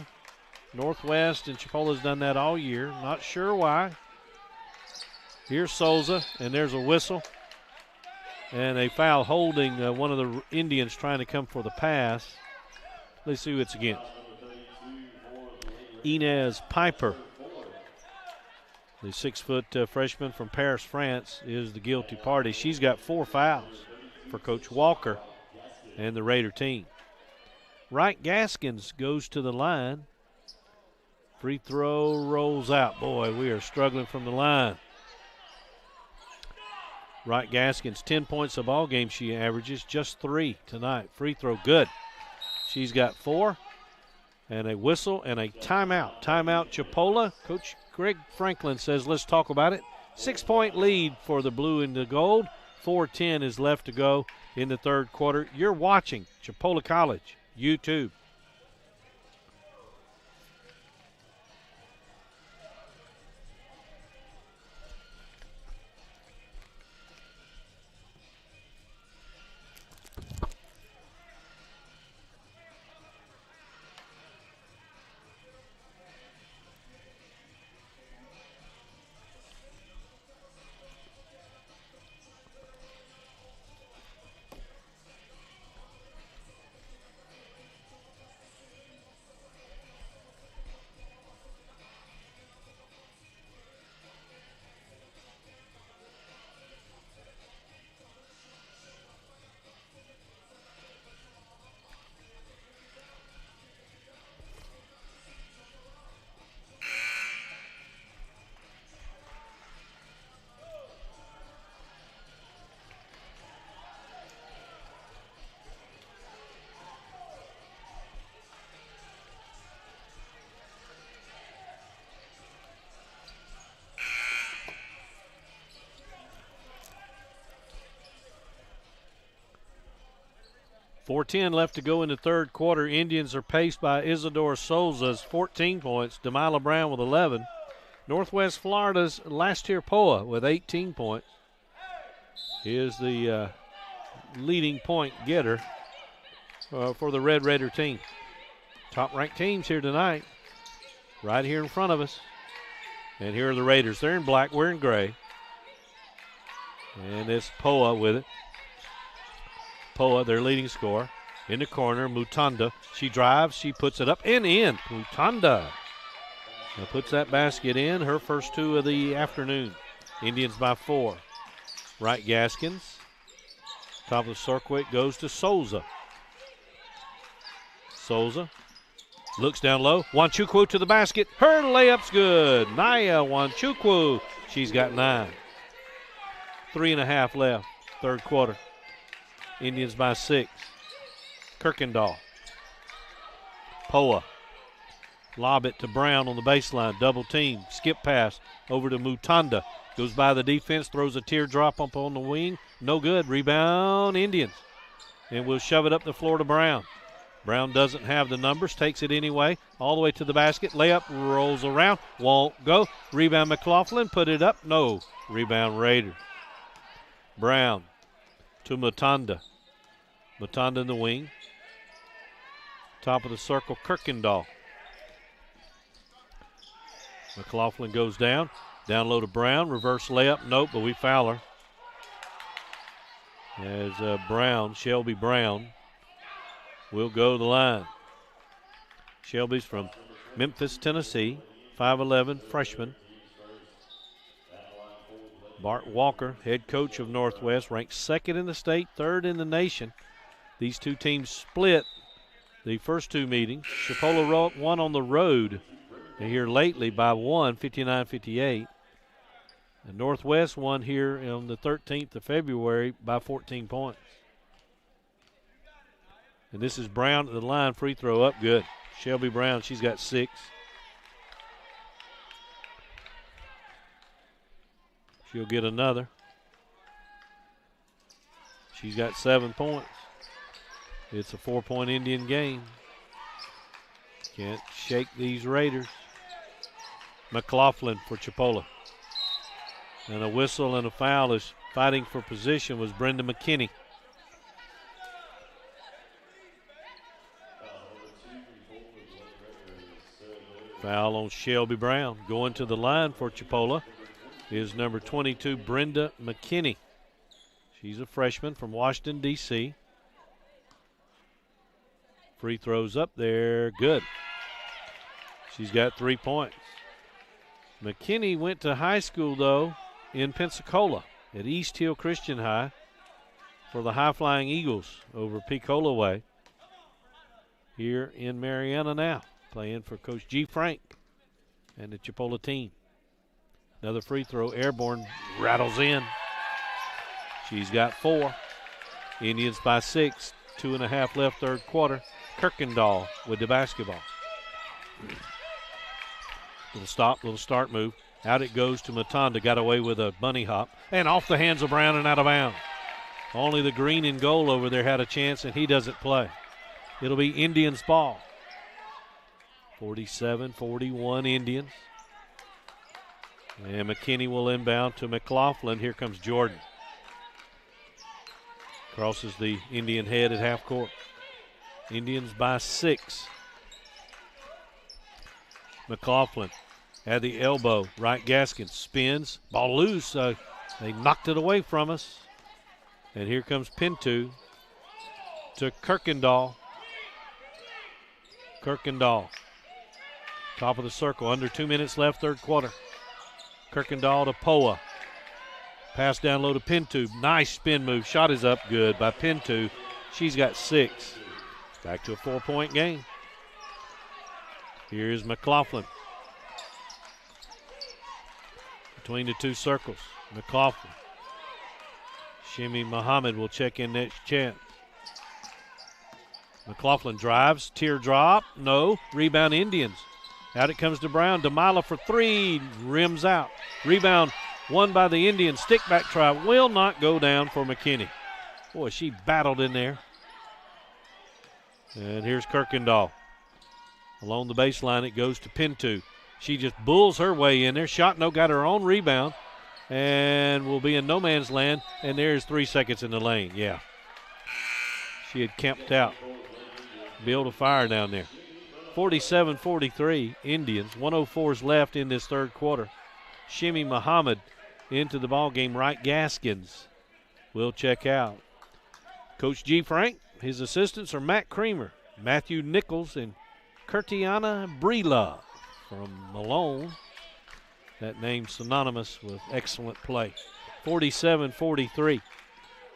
Northwest and Chipola's done that all year. Not sure why. Here's Souza, and there's a whistle. And a foul holding one of the Indians trying to come for the pass. Let's see who it's against. Inez Piper, the 6-foot freshman from Paris, France, is the guilty party. She's got 4 fouls for Coach Walker and the Raider team. Wright Gaskins goes to the line. Free throw rolls out. Boy, we are struggling from the line. Wright Gaskins, 10 points a ball game she averages, just 3 tonight. Free throw good. She's got 4, and a whistle and a timeout. Timeout Chipola. Coach Greg Franklin says, let's talk about it. 6-point lead for the blue and the gold. 4:10 is left to go in the third quarter. You're watching Chipola College YouTube. .410 left to go in the third quarter. Indians are paced by Isadora Souza's 14 points, Delilah Brown with 11. Northwest Florida's Lastier Poa with 18 points. Is the leading point getter for the Red Raider team. Top-ranked teams here tonight, right here in front of us. And here are the Raiders. They're in black, we're in gray. And it's Poa with it. Poa, their leading scorer. In the corner, Mutanda. She drives, she puts it up and in. Mutanda now puts that basket in, her first two of the afternoon. Indians by 4. Wright Gaskins. Top of the circle, it goes to Souza. Souza looks down low. Wanchukwu to the basket. Her layup's good. Naya Wanchukwu. She's got 9. 3.5 left, third quarter. Indians by 6. Kirkendall. Poa. Lob it to Brown on the baseline. Double team. Skip pass over to Mutanda. Goes by the defense. Throws a teardrop up on the wing. No good. Rebound Indians. And we'll shove it up the floor to Brown. Brown doesn't have the numbers. Takes it anyway. All the way to the basket. Layup. Rolls around. Won't go. Rebound McLaughlin. Put it up. No. Rebound Raiders. Brown to Mutanda. Mutanda in the wing. Top of the circle, Kirkendall. McLaughlin goes down. Down low to Brown. Reverse layup. Nope, but we foul her. As Brown, Shelby Brown, will go to the line. Shelby's from Memphis, Tennessee. 5'11", freshman. Bart Walker, head coach of Northwest, ranked 2nd in the state, 3rd in the nation. These two teams split the first two meetings. Chipola won on the road here lately by 1, 59-58. And Northwest won here on the 13th of February by 14 points. And this is Brown at the line, free throw up, good. Shelby Brown, she's got 6. She'll get another. She's got 7 points. It's a 4-point Indian game. Can't shake these Raiders. McLaughlin for Chipola. And a whistle and a foul is fighting for position was Brenda McKinney. Foul on Shelby Brown. Going to the line for Chipola is number 22, Brenda McKinney. She's a freshman from Washington, D.C. Free throws up there, good. She's got 3 points. McKinney went to high school, though, in Pensacola at East Hill Christian High for the High Flying Eagles over Picola Way. Here in Mariana now, playing for Coach G. Frank and the Chipola team. Another free throw, airborne, rattles in. She's got 4. Indians by 6, 2.5 left, third quarter. Kirkendall with the basketball. Little start move. Out it goes to Mutanda. Got away with a bunny hop. And off the hands of Brown and out of bounds. Only the green and gold over there had a chance, and he doesn't play. It'll be Indians ball. 47-41 Indians. And McKinney will inbound to McLaughlin. Here comes Jordan. Crosses the Indian head at half court. Indians by 6. McLaughlin at the elbow. Wright Gaskins spins. Ball loose. They knocked it away from us. And here comes Pinto to Kirkendall. Kirkendall. Top of the circle. Under 2 minutes left, third quarter. Kirkendall to Poa. Pass down low to Pinto. Nice spin move. Shot is up good by Pinto. She's got 6. Back to a 4-point game. Here's McLaughlin. Between the two circles. McLaughlin. Shimmy Muhammad will check in next chance. McLaughlin drives. Teardrop. No. Rebound Indians. Out it comes to Brown. Demila for 3. Rims out. Rebound won by the Indians. Stick back try. Will not go down for McKinney. Boy, she battled in there. And here's Kirkendall. Along the baseline, it goes to Pinto. She just bulls her way in there. Shot no, got her own rebound. And will be in no man's land. And there's 3 seconds in the lane. Yeah. She had camped out. Build a fire down there. 47-43 Indians. 104 is left in this third quarter. Shimmy Muhammad into the ball game. Wright Gaskins will check out. Coach G. Frank, his assistants are Matt Creamer, Matthew Nichols, and Curtiana Brila from Malone. That name synonymous with excellent play. 47-43,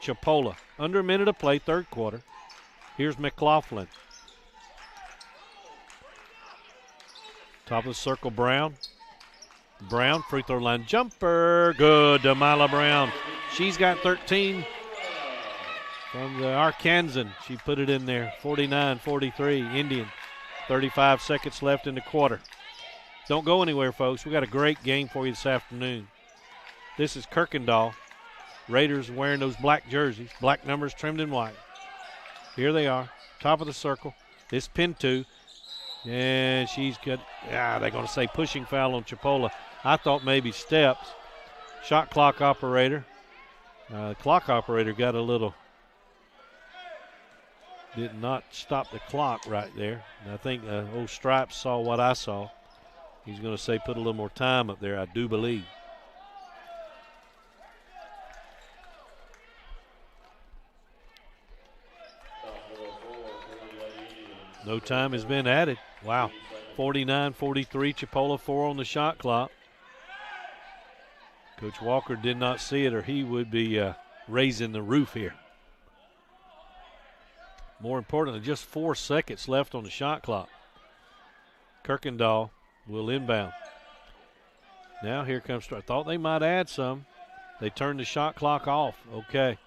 Chipola. Under a minute of play, third quarter. Here's McLaughlin. Top of the circle, Brown. Brown, free throw line jumper. Good, Damila Brown. She's got 13 from the Arkansan. She put it in there. 49-43, Indian. 35 seconds left in the quarter. Don't go anywhere, folks. We got a great game for you this afternoon. This is Kirkendall. Raiders wearing those black jerseys, black numbers trimmed in white. Here they are, top of the circle. This Pinto, and she's good. They're going to say pushing foul on Chipola. I thought maybe steps. Shot clock operator. The clock operator got a little, did not stop the clock right there. And I think old Stripes saw what I saw. He's going to say put a little more time up there, I do believe. No time has been added. Wow. 49-43, Chipola, 4 on the shot clock. Coach Walker did not see it, or he would be raising the roof here. More importantly, just 4 seconds left on the shot clock. Kirkendall will inbound. Now here comes, I thought they might add some. They turned the shot clock off. Okay.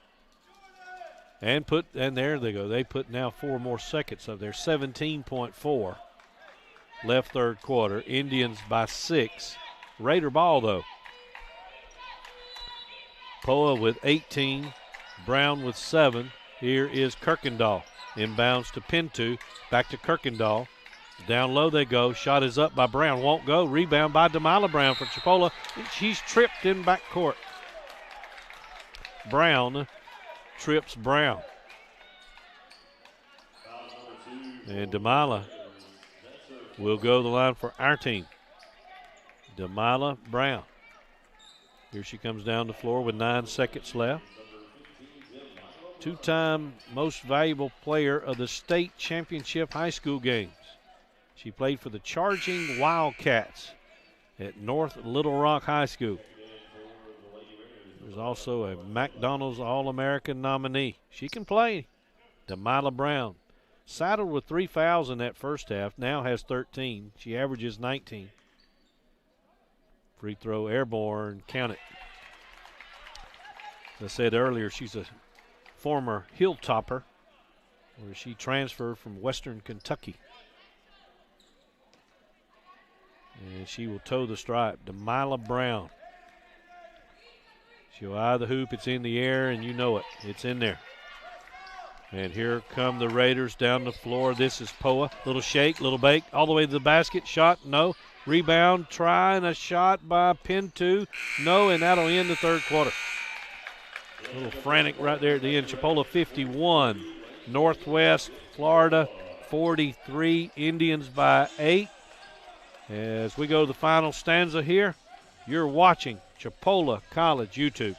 And there they go. They put now 4 more seconds up there. 17.4 left third quarter. Indians by 6. Raider ball though. Poa with 18. Brown with 7. Here is Kirkendall. Inbounds to Pinto. Back to Kirkendall. Down low they go. Shot is up by Brown. Won't go. Rebound by Damila Brown for Chipola. She's tripped in backcourt. Brown trips Brown. And Damila will go to the line for our team. Damila Brown. Here she comes down the floor with 9 seconds left. 2-time most valuable player of the state championship high school games. She played for the Charging Wildcats at North Little Rock High School. There's also a McDonald's All-American nominee. She can play. Damila Brown. Saddled with 3 fouls in that first half. Now has 13. She averages 19. Free throw airborne. Count it. As I said earlier, she's a former Hilltopper, where she transferred from Western Kentucky. And she will toe the stripe. Damila Brown. She'll eye the hoop. It's in the air, and you know it. It's in there. And here come the Raiders down the floor. This is Poa. Little shake, little bake, all the way to the basket. Shot, no. Rebound, try, and a shot by Pinto. No, and that'll end the third quarter. A little frantic right there at the end. Chipola 51. Northwest Florida 43. Indians by 8. As we go to the final stanza here, you're watching Chipola College YouTube.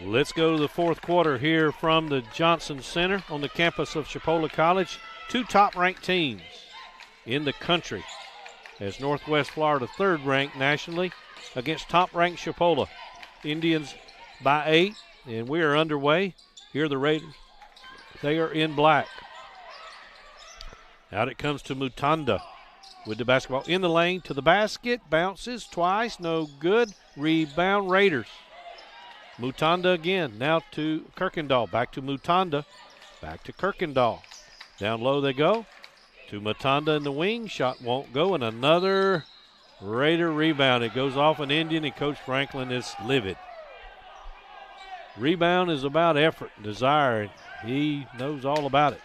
Let's go to the fourth quarter here from the Johnson Center on the campus of Chipola College. Two top-ranked teams in the country as Northwest Florida third-ranked nationally against top-ranked Chipola. Indians by 8, and we are underway. Here are the Raiders. They are in black. Out it comes to Mutanda with the basketball in the lane to the basket. Bounces twice, no good. Rebound Raiders. Mutanda again, now to Kirkendall. Back to Mutanda, back to Kirkendall. Down low they go to Mutanda in the wing. Shot won't go, and another Raider rebound. It goes off an Indian, and Coach Franklin is livid. Rebound is about effort and desire, and he knows all about it.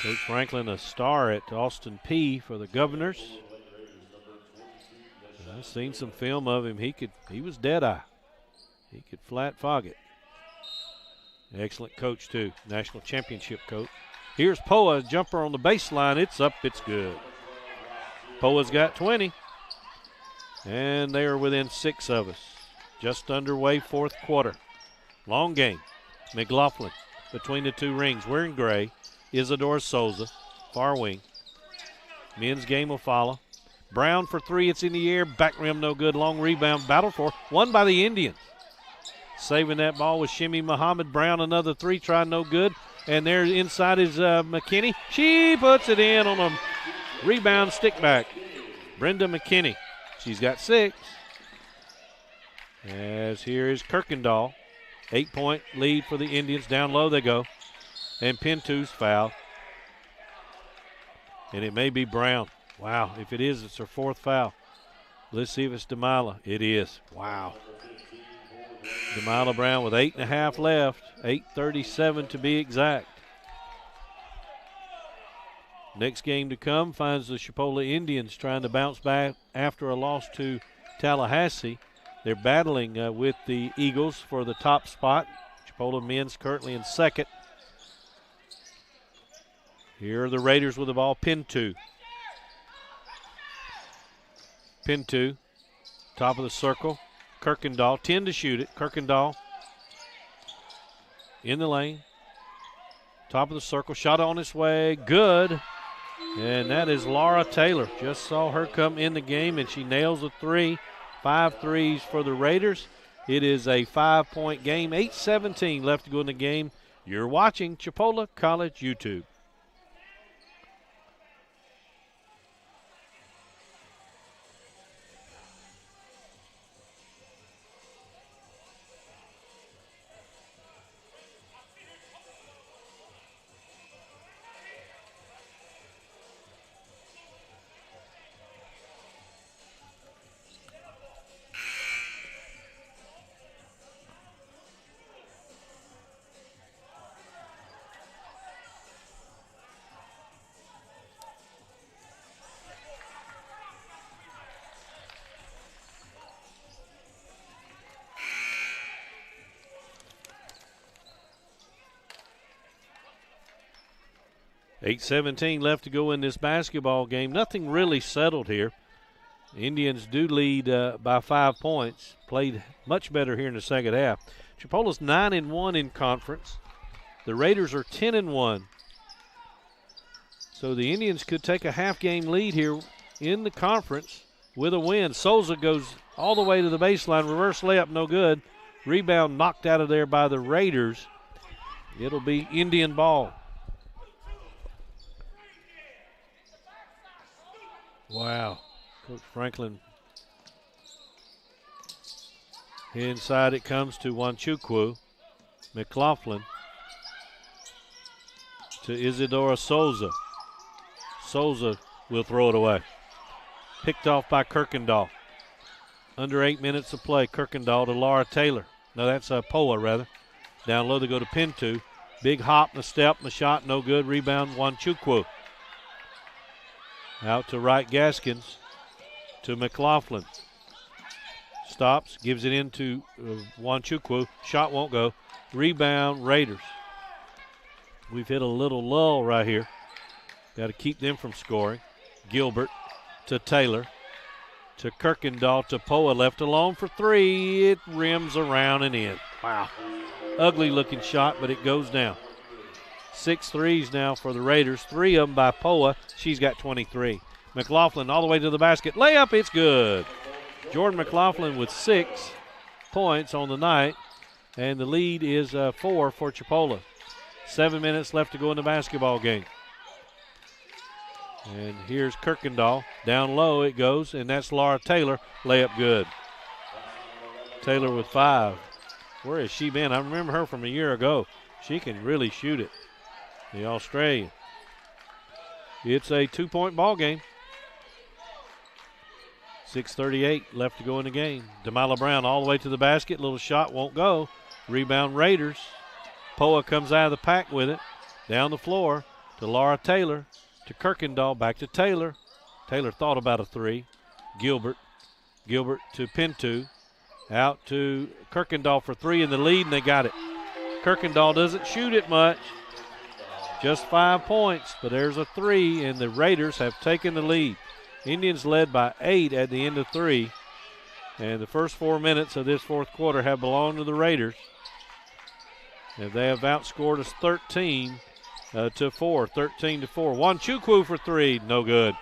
Coach Franklin, a star at Austin Peay for the Governors. I've seen some film of him. He was dead-eye. He could flat fog it. Excellent coach, too. National championship coach. Here's Poa, jumper on the baseline. It's up, it's good. Poa's got 20. And they are within 6 of us. Just underway, fourth quarter. Long game. McLaughlin between the two rings. We're in gray. Isidore Souza, far wing. Men's game will follow. Brown for 3. It's in the air. Back rim no good. Long rebound. Battle for. Won by the Indians. Saving that ball was Shimmy Muhammad. Brown another 3. Try no good. And there inside is McKinney. She puts it in on a rebound stick back. Brenda McKinney. She's got 6. As here is Kirkendall. 8-point lead for the Indians. Down low they go. And Pintu's foul. And it may be Brown. Wow, if it is, it's her 4th foul. Let's see if it's Demila. It is. Wow. Demila Brown with 8.5 left. 8:37 to be exact. Next game to come finds the Chipola Indians trying to bounce back after a loss to Tallahassee. They're battling with the Eagles for the top spot. Chipola men's currently in 2nd. Here are the Raiders with the ball. Pintu. Pintu, top of the circle. Kirkendall, 10 to shoot it. Kirkendall in the lane. Top of the circle, shot on its way, good. And that is Laura Taylor. Just saw her come in the game, and she nails a 3. 5 threes for the Raiders. It is a 5-point game. 8:17 left to go in the game. You're watching Chipola College YouTube. $8:17 left to go in this basketball game. Nothing really settled here. The Indians do lead by 5 points. Played much better here in the second half. Chipola's 9-1 in conference. The Raiders are 10-1. So the Indians could take a half-game lead here in the conference with a win. Souza goes all the way to the baseline. Reverse layup, no good. Rebound knocked out of there by the Raiders. It'll be Indian ball. Wow. Coach Franklin. Inside it comes to Wanchukwu. McLaughlin to Isidora Souza. Souza will throw it away. Picked off by Kirkendall. Under 8 minutes of play. Kirkendall to Laura Taylor. No, that's Poa, rather. Down low they go to Pintu. Big hop and a step and a shot. No good. Rebound Wanchukwu. Out to Wright Gaskins, to McLaughlin. Stops, gives it into Wanchukwu. Shot won't go. Rebound, Raiders. We've hit a little lull right here. Got to keep them from scoring. Gilbert to Taylor. to Kirkendall to Poa. Left alone for three. It rims around and in. Wow. Ugly looking shot, but it goes down. 6 threes now for the Raiders. 3 of them by Poa. She's got 23. McLaughlin all the way to the basket. Layup, it's good. Jordan McLaughlin with 6 points on the night, and the lead is 4 for Chipola. 7 minutes left to go in the basketball game. And here's Kirkendall. Down low it goes, and that's Laura Taylor. Layup good. Taylor with 5. Where has she been? I remember her from a year ago. She can really shoot it, the Australian. It's a 2-point ball game. 6:38 left to go in the game. Demila Brown all the way to the basket. Little shot won't go. Rebound Raiders. Poa comes out of the pack with it. Down the floor to Laura Taylor. To Kirkendall. Back to Taylor. Taylor thought about a 3. Gilbert. Gilbert to Pinto. Out to Kirkendall for 3 in the lead, and they got it. Kirkendall doesn't shoot it much. Just 5 points, but there's a 3, and the Raiders have taken the lead. Indians led by 8 at the end of 3, and the first 4 minutes of this fourth quarter have belonged to the Raiders. And they have outscored us 13 to 4. Wanchukwu for 3, no good.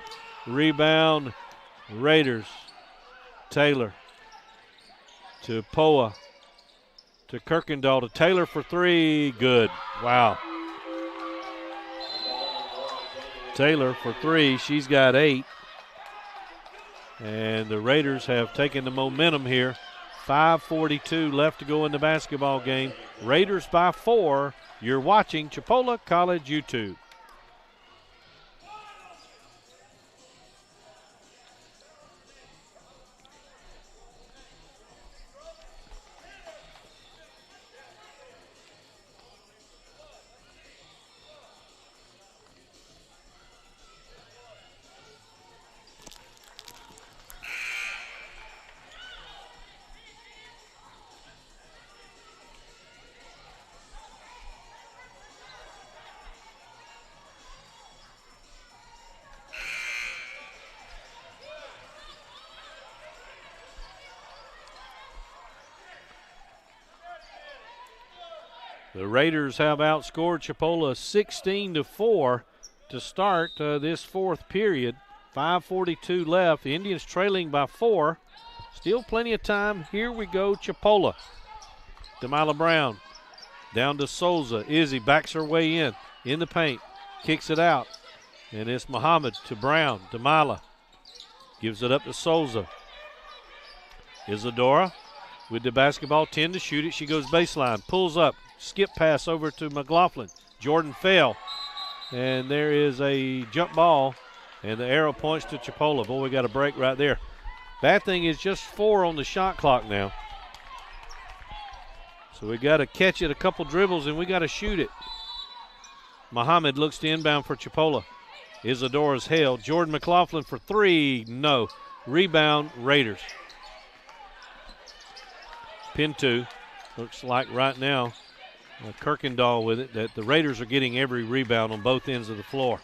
Rebound, Raiders. Taylor to Poa, to Kirkendall, to Taylor for 3, good. Wow. Taylor for 3, she's got 8. And the Raiders have taken the momentum here. 5:42 left to go in the basketball game. Raiders by 4. You're watching Chipola College YouTube. The Raiders have outscored Chipola 16-4 to start this fourth period. 5:42 left. The Indians trailing by 4. Still plenty of time. Here we go, Chipola. Demila Brown down to Souza. Izzy backs her way in the paint. Kicks it out. And it's Muhammad to Brown. Demila gives it up to Souza. Isadora with the basketball, 10 to shoot it. She goes baseline, pulls up. Skip pass over to McLaughlin. Jordan fell. And there is a jump ball. And the arrow points to Chipola. Boy, we got a break right there. Bad thing is just 4 on the shot clock now. So we got to catch it a couple dribbles and we got to shoot it. Muhammad looks to inbound for Chipola. Isadora's held. Jordan McLaughlin for 3. No. Rebound, Raiders. Pinto looks like right now Kirkendall with it, that the Raiders are getting every rebound on both ends of the floor.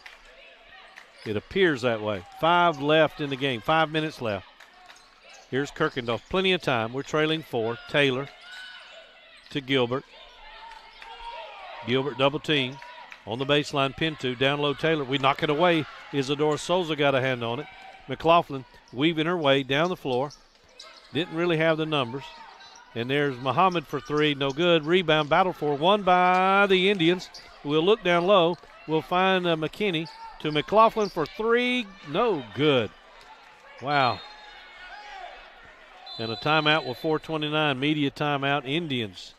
It appears that way. 5 left in the game, 5 minutes left. Here's Kirkendall, plenty of time. We're trailing 4. Taylor to Gilbert. Gilbert double team on the baseline. Pinto down low. Taylor, we knock it away. Isadora Souza got a hand on it. McLaughlin weaving her way down the floor. Didn't really have the numbers. And there's Muhammad for 3, no good. Rebound, battle for 1 by the Indians. We'll look down low. We'll find McKinney to McLaughlin for 3, no good. Wow. And a timeout with 4:29, media timeout. Indians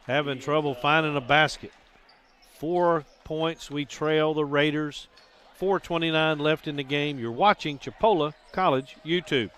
having trouble finding a basket. 4 points we trail the Raiders. 4:29 left in the game. You're watching Chipola College YouTube.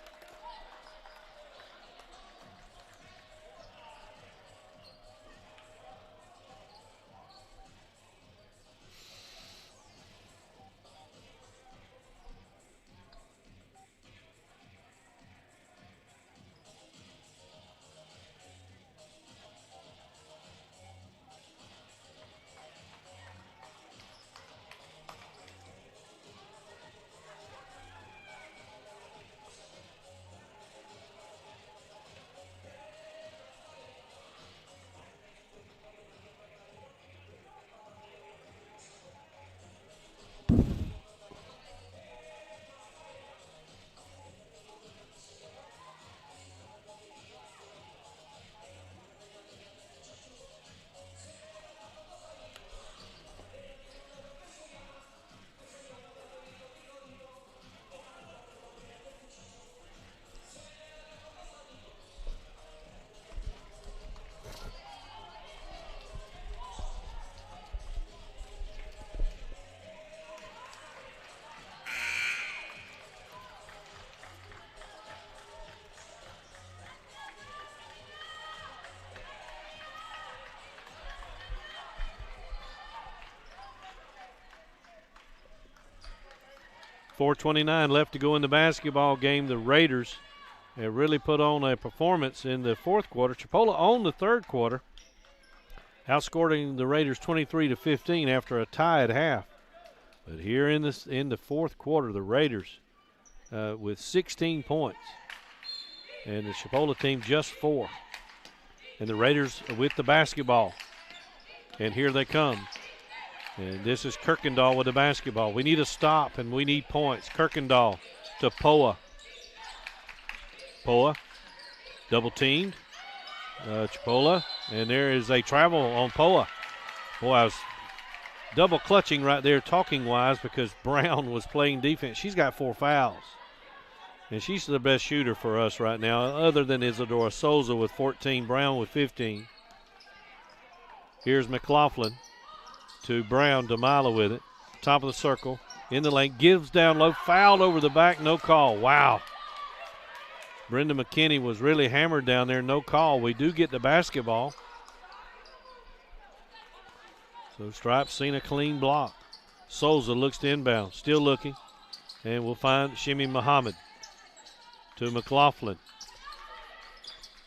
4:29 left to go in the basketball game. The Raiders have really put on a performance in the fourth quarter. Chipola owned the third quarter, outscoring the Raiders 23-15 after a tie at half. But here in the fourth quarter, the Raiders with 16 points, and the Chipola team just 4. And the Raiders with the basketball. And here they come. And this is Kirkendall with the basketball. We need a stop and we need points. Kirkendall to Poa. Poa double teamed. Chipola. And there is a travel on Poa. Boy, I was double clutching right there talking wise because Brown was playing defense. She's got 4 fouls. And she's the best shooter for us right now, other than Isadora Souza with 14, Brown with 15. Here's McLaughlin to Brown, Demila with it. Top of the circle, in the lane, gives down low, fouled over the back, no call. Wow. Brenda McKinney was really hammered down there, no call. We do get the basketball. So Stripes seen a clean block. Souza looks to inbound, still looking. And we'll find Shimmy Muhammad to McLaughlin.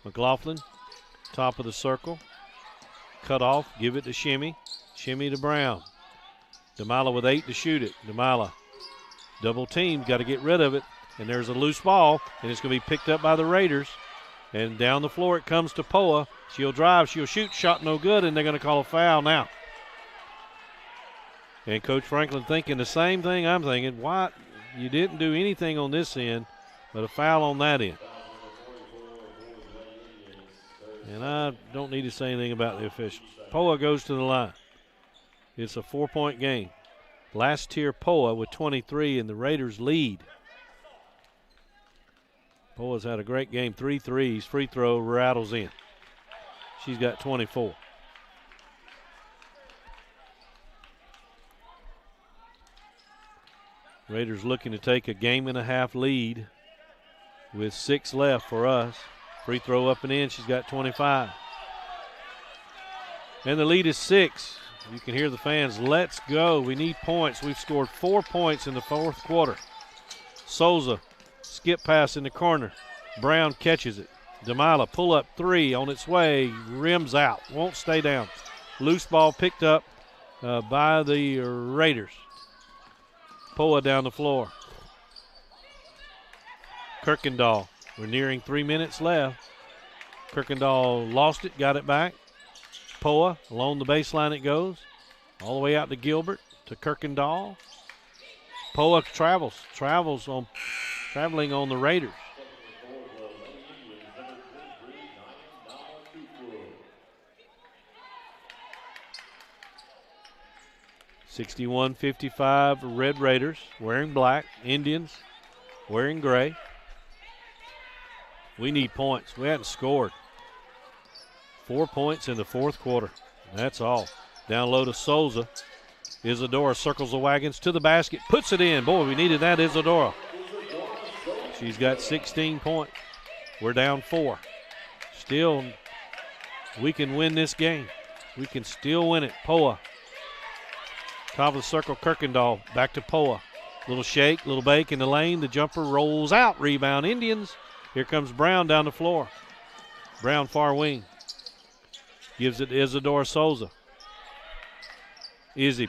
McLaughlin, top of the circle. Cut off, give it to Shimmy. Shimmy to Brown. Demila with 8 to shoot it. Demila, double team, got to get rid of it. And there's a loose ball, and it's going to be picked up by the Raiders. And down the floor it comes to Poa. She'll drive, she'll shoot, shot no good, and they're going to call a foul now. And Coach Franklin thinking the same thing I'm thinking. Why you didn't do anything on this end, but a foul on that end. And I don't need to say anything about the officials. Poa goes to the line. It's a 4-point game. Last tier Poa with 23, and the Raiders lead. Poa's had a great game, 3 threes. Free throw rattles in. She's got 24. Raiders looking to take a 1.5 game lead with 6 left for us. Free throw up and in. She's got 25. And the lead is 6. You can hear the fans. Let's go. We need points. We've scored 4 points in the fourth quarter. Souza, skip pass in the corner. Brown catches it. Demila, pull up 3 on its way. Rims out. Won't stay down. Loose ball picked up by the Raiders. Poa down the floor. Kirkendall. We're nearing 3 minutes left. Kirkendall lost it, got it back. Poa, along the baseline it goes. All the way out to Gilbert, to Kirkendall. Poa traveling on the Raiders. (61-55) Red Raiders wearing black. Indians wearing gray. We need points. We hadn't scored. 4 points in the fourth quarter. That's all. Down low to Souza. Isadora circles the wagons to the basket. Puts it in. Boy, we needed that, Isadora. She's got 16 points. We're down 4. Still, we can win this game. We can still win it. Poa. Top of the circle, Kirkendall. Back to Poa. Little shake, little bake in the lane. The jumper rolls out. Rebound, Indians. Here comes Brown down the floor. Brown far wing. Gives it to Isadora Souza. Izzy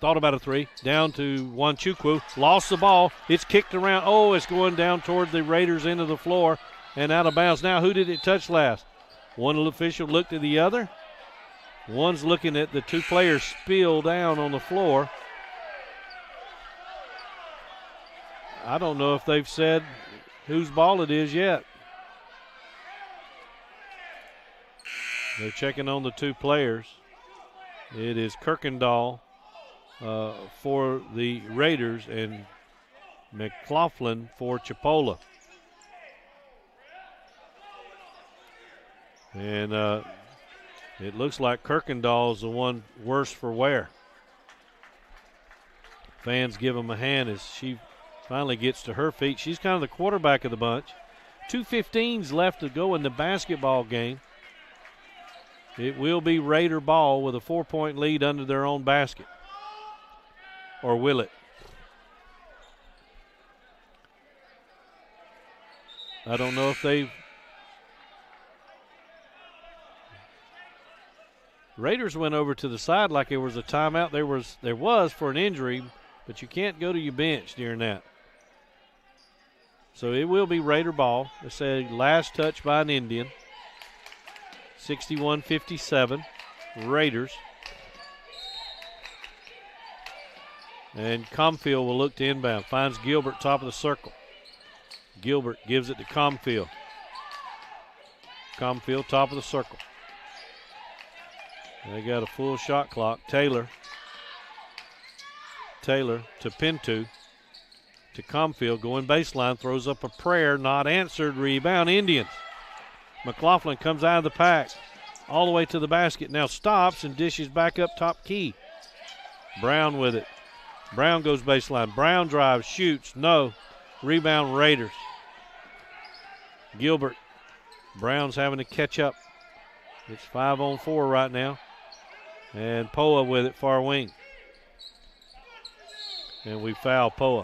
thought about a 3. Down to Wanchukwu. Lost the ball. It's kicked around. Oh, it's going down toward the Raiders' end of the floor and out of bounds. Now, who did it touch last? One official looked at the other. One's looking at the 2 players spill down on the floor. I don't know if they've said whose ball it is yet. They're checking on the 2 players. It is Kirkendall for the Raiders and McLaughlin for Chipola. And it looks like Kirkendall's the one worse for wear. Fans give him a hand as she finally gets to her feet. She's kind of the quarterback of the bunch. 2:15 left to go in the basketball game. It will be Raider ball with a 4-point lead under their own basket. Or will it? I don't know if they've. Raiders went over to the side like it was a timeout. There was for an injury, but you can't go to your bench during that. So it will be Raider ball. They say last touch by an Indian. 61-57, Raiders. And Comfield will look to inbound. Finds Gilbert top of the circle. Gilbert gives it to Comfield. Comfield top of the circle. They got a full shot clock. Taylor to Pinto. To Comfield, going baseline, throws up a prayer, not answered. Rebound, Indians. McLaughlin comes out of the pack, all the way to the basket. Now stops and dishes back up top key. Brown with it. Brown goes baseline. Brown drives, shoots, no. Rebound, Raiders. Gilbert. Brown's having to catch up. It's 5-on-4 right now. And Poa with it, far wing. And we foul Poa.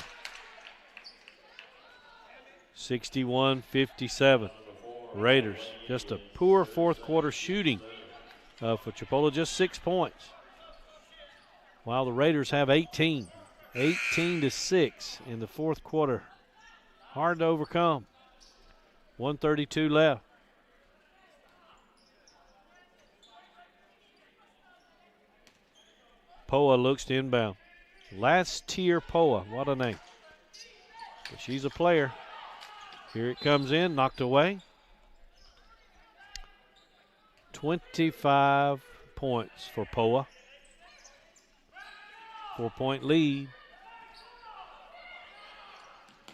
61-57. Raiders. Just a poor fourth quarter shooting for Chipola, just 6 points. While the Raiders have 18. 18-6 in the fourth quarter. Hard to overcome. 1:32 left. Poa looks to inbound. Last tier Poa, what a name. But she's a player. Here it comes in, knocked away. 25 points for Poa. 4-point lead.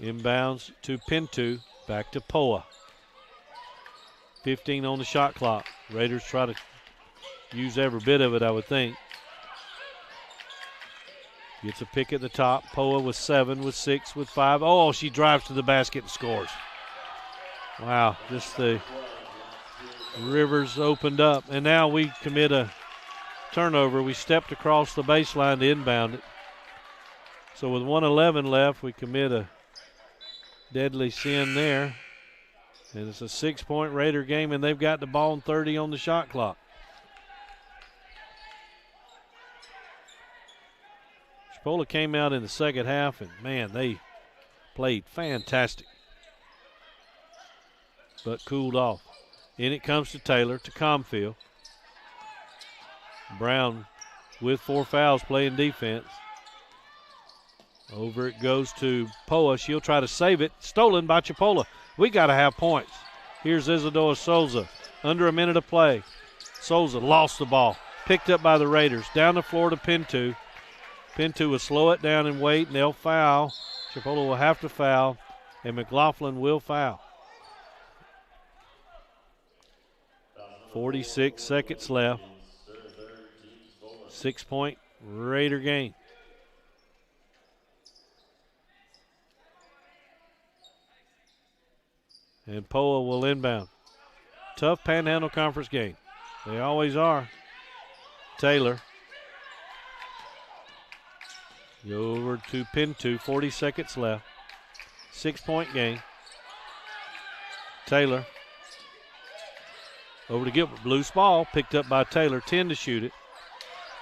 Inbounds to Pinto, back to Poa. 15 on the shot clock. Raiders try to use every bit of it, I would think. Gets a pick at the top. Poa with 7, with 6, with 5. Oh, she drives to the basket and scores. Wow, just the Rivers opened up. And now we commit a turnover. We stepped across the baseline to inbound it. So with 1:11 left, we commit a deadly sin there. And it's a 6-point Raider game, and they've got the ball and 30 on the shot clock. Chipola came out in the second half, and, man, they played fantastic. But cooled off. In it comes to Taylor, to Comfield. Brown with 4 fouls playing defense. Over it goes to Poa. She'll try to save it. Stolen by Chipola. We got to have points. Here's Isadora Souza. Under a minute of play. Souza lost the ball. Picked up by the Raiders. Down the floor to Pinto. Pinto will slow it down and wait, and they'll foul. Chipola will have to foul, and McLaughlin will foul. 46 seconds left. 6-point Raider game. And Poa will inbound. Tough Panhandle Conference game. They always are. Taylor. Go over to Pinto. 40 seconds left. 6-point game. Taylor. Over to Gilbert. Loose ball picked up by Taylor. 10 to shoot it.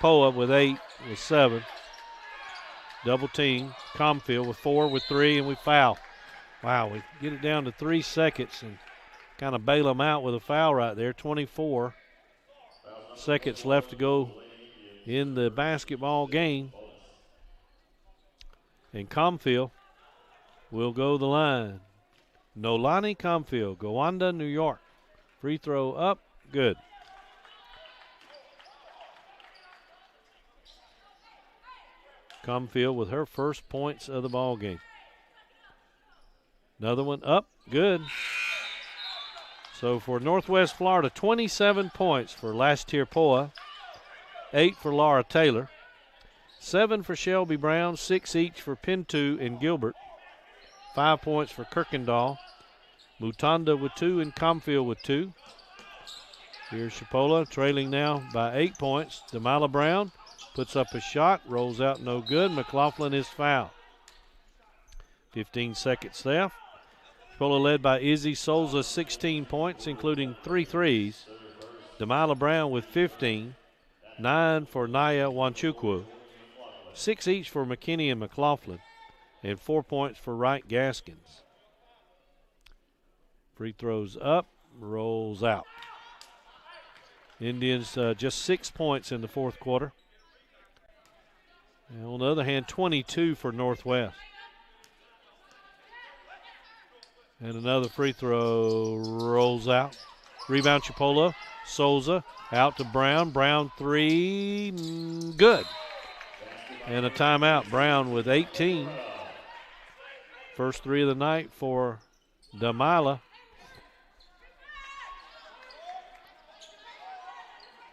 Poa with 8, with 7. Double team. Comfield with 4, with 3, and we foul. Wow, we get it down to 3 seconds and kind of bail them out with a foul right there. 24 seconds left to go in the basketball game. And Comfield will go the line. Nolani Comfield, Gowanda, New York. Free throw up, good. Comfield with her first points of the ball game. Another one up, good. So for Northwest Florida, 27 points for Lastier Poa, 8 for Laura Taylor, 7 for Shelby Brown, 6 each for Pinto and Gilbert, 5 points for Kirkendall, Mutanda with 2 and Comfield with 2. Here's Chipola trailing now by 8 points. Demila Brown puts up a shot, rolls out no good. McLaughlin is fouled. 15 seconds left. Chipola led by Izzy Souza, 16 points, including 3 threes. Delilah Brown with 15, 9 for Naya Wanchukwu, 6 each for McKinney and McLaughlin, and 4 points for Wright Gaskins. Free throws up, rolls out. Indians just 6 points in the fourth quarter. And on the other hand, 22 for Northwest. And another free throw rolls out. Rebound Chipola. Souza out to Brown. Brown 3, good. And a timeout. Brown with 18. First 3 of the night for Delilah.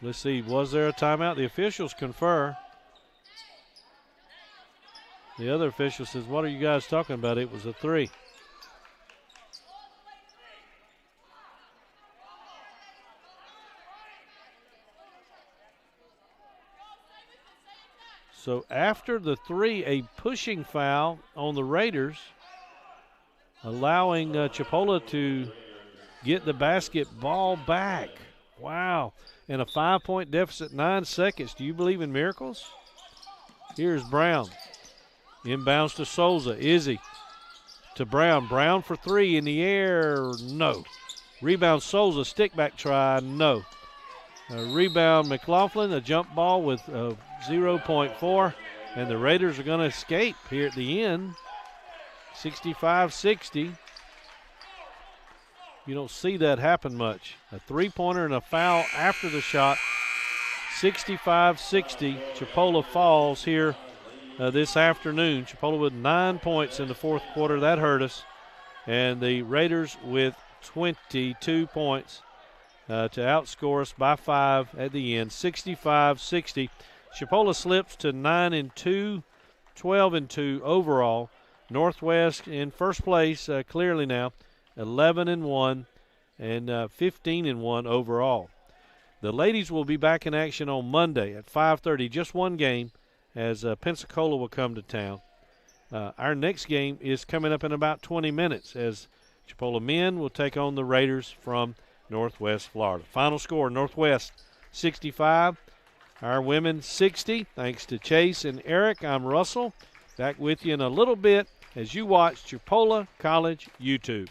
Let's see, was there a timeout? The officials confer. The other official says, what are you guys talking about? It was a 3. So after the 3, a pushing foul on the Raiders, allowing Chipola to get the basketball back. Wow. And a 5-point deficit, 9 seconds. Do you believe in miracles? Here's Brown. Inbounds to Souza. Izzy to Brown. Brown for 3 in the air. No. Rebound Souza. Stick back try. No. Rebound McLaughlin. A jump ball with 0.4. And the Raiders are going to escape here at the end. 65-60. You don't see that happen much. A 3-pointer and a foul after the shot. 65-60. Chipola falls here this afternoon. Chipola with 9 points in the fourth quarter. That hurt us. And the Raiders with 22 points to outscore us by 5 at the end. 65-60. Chipola slips to 9-2, 12-2 overall. Northwest in first place clearly now. 11-1 and 15-1 overall. The ladies will be back in action on Monday at 5:30, just one game, as Pensacola will come to town. Our next game is coming up in about 20 minutes, as Chipola men will take on the Raiders from Northwest Florida. Final score, Northwest 65, our women 60. Thanks to Chase and Eric, I'm Russell. Back with you in a little bit as you watch Chipola College YouTube.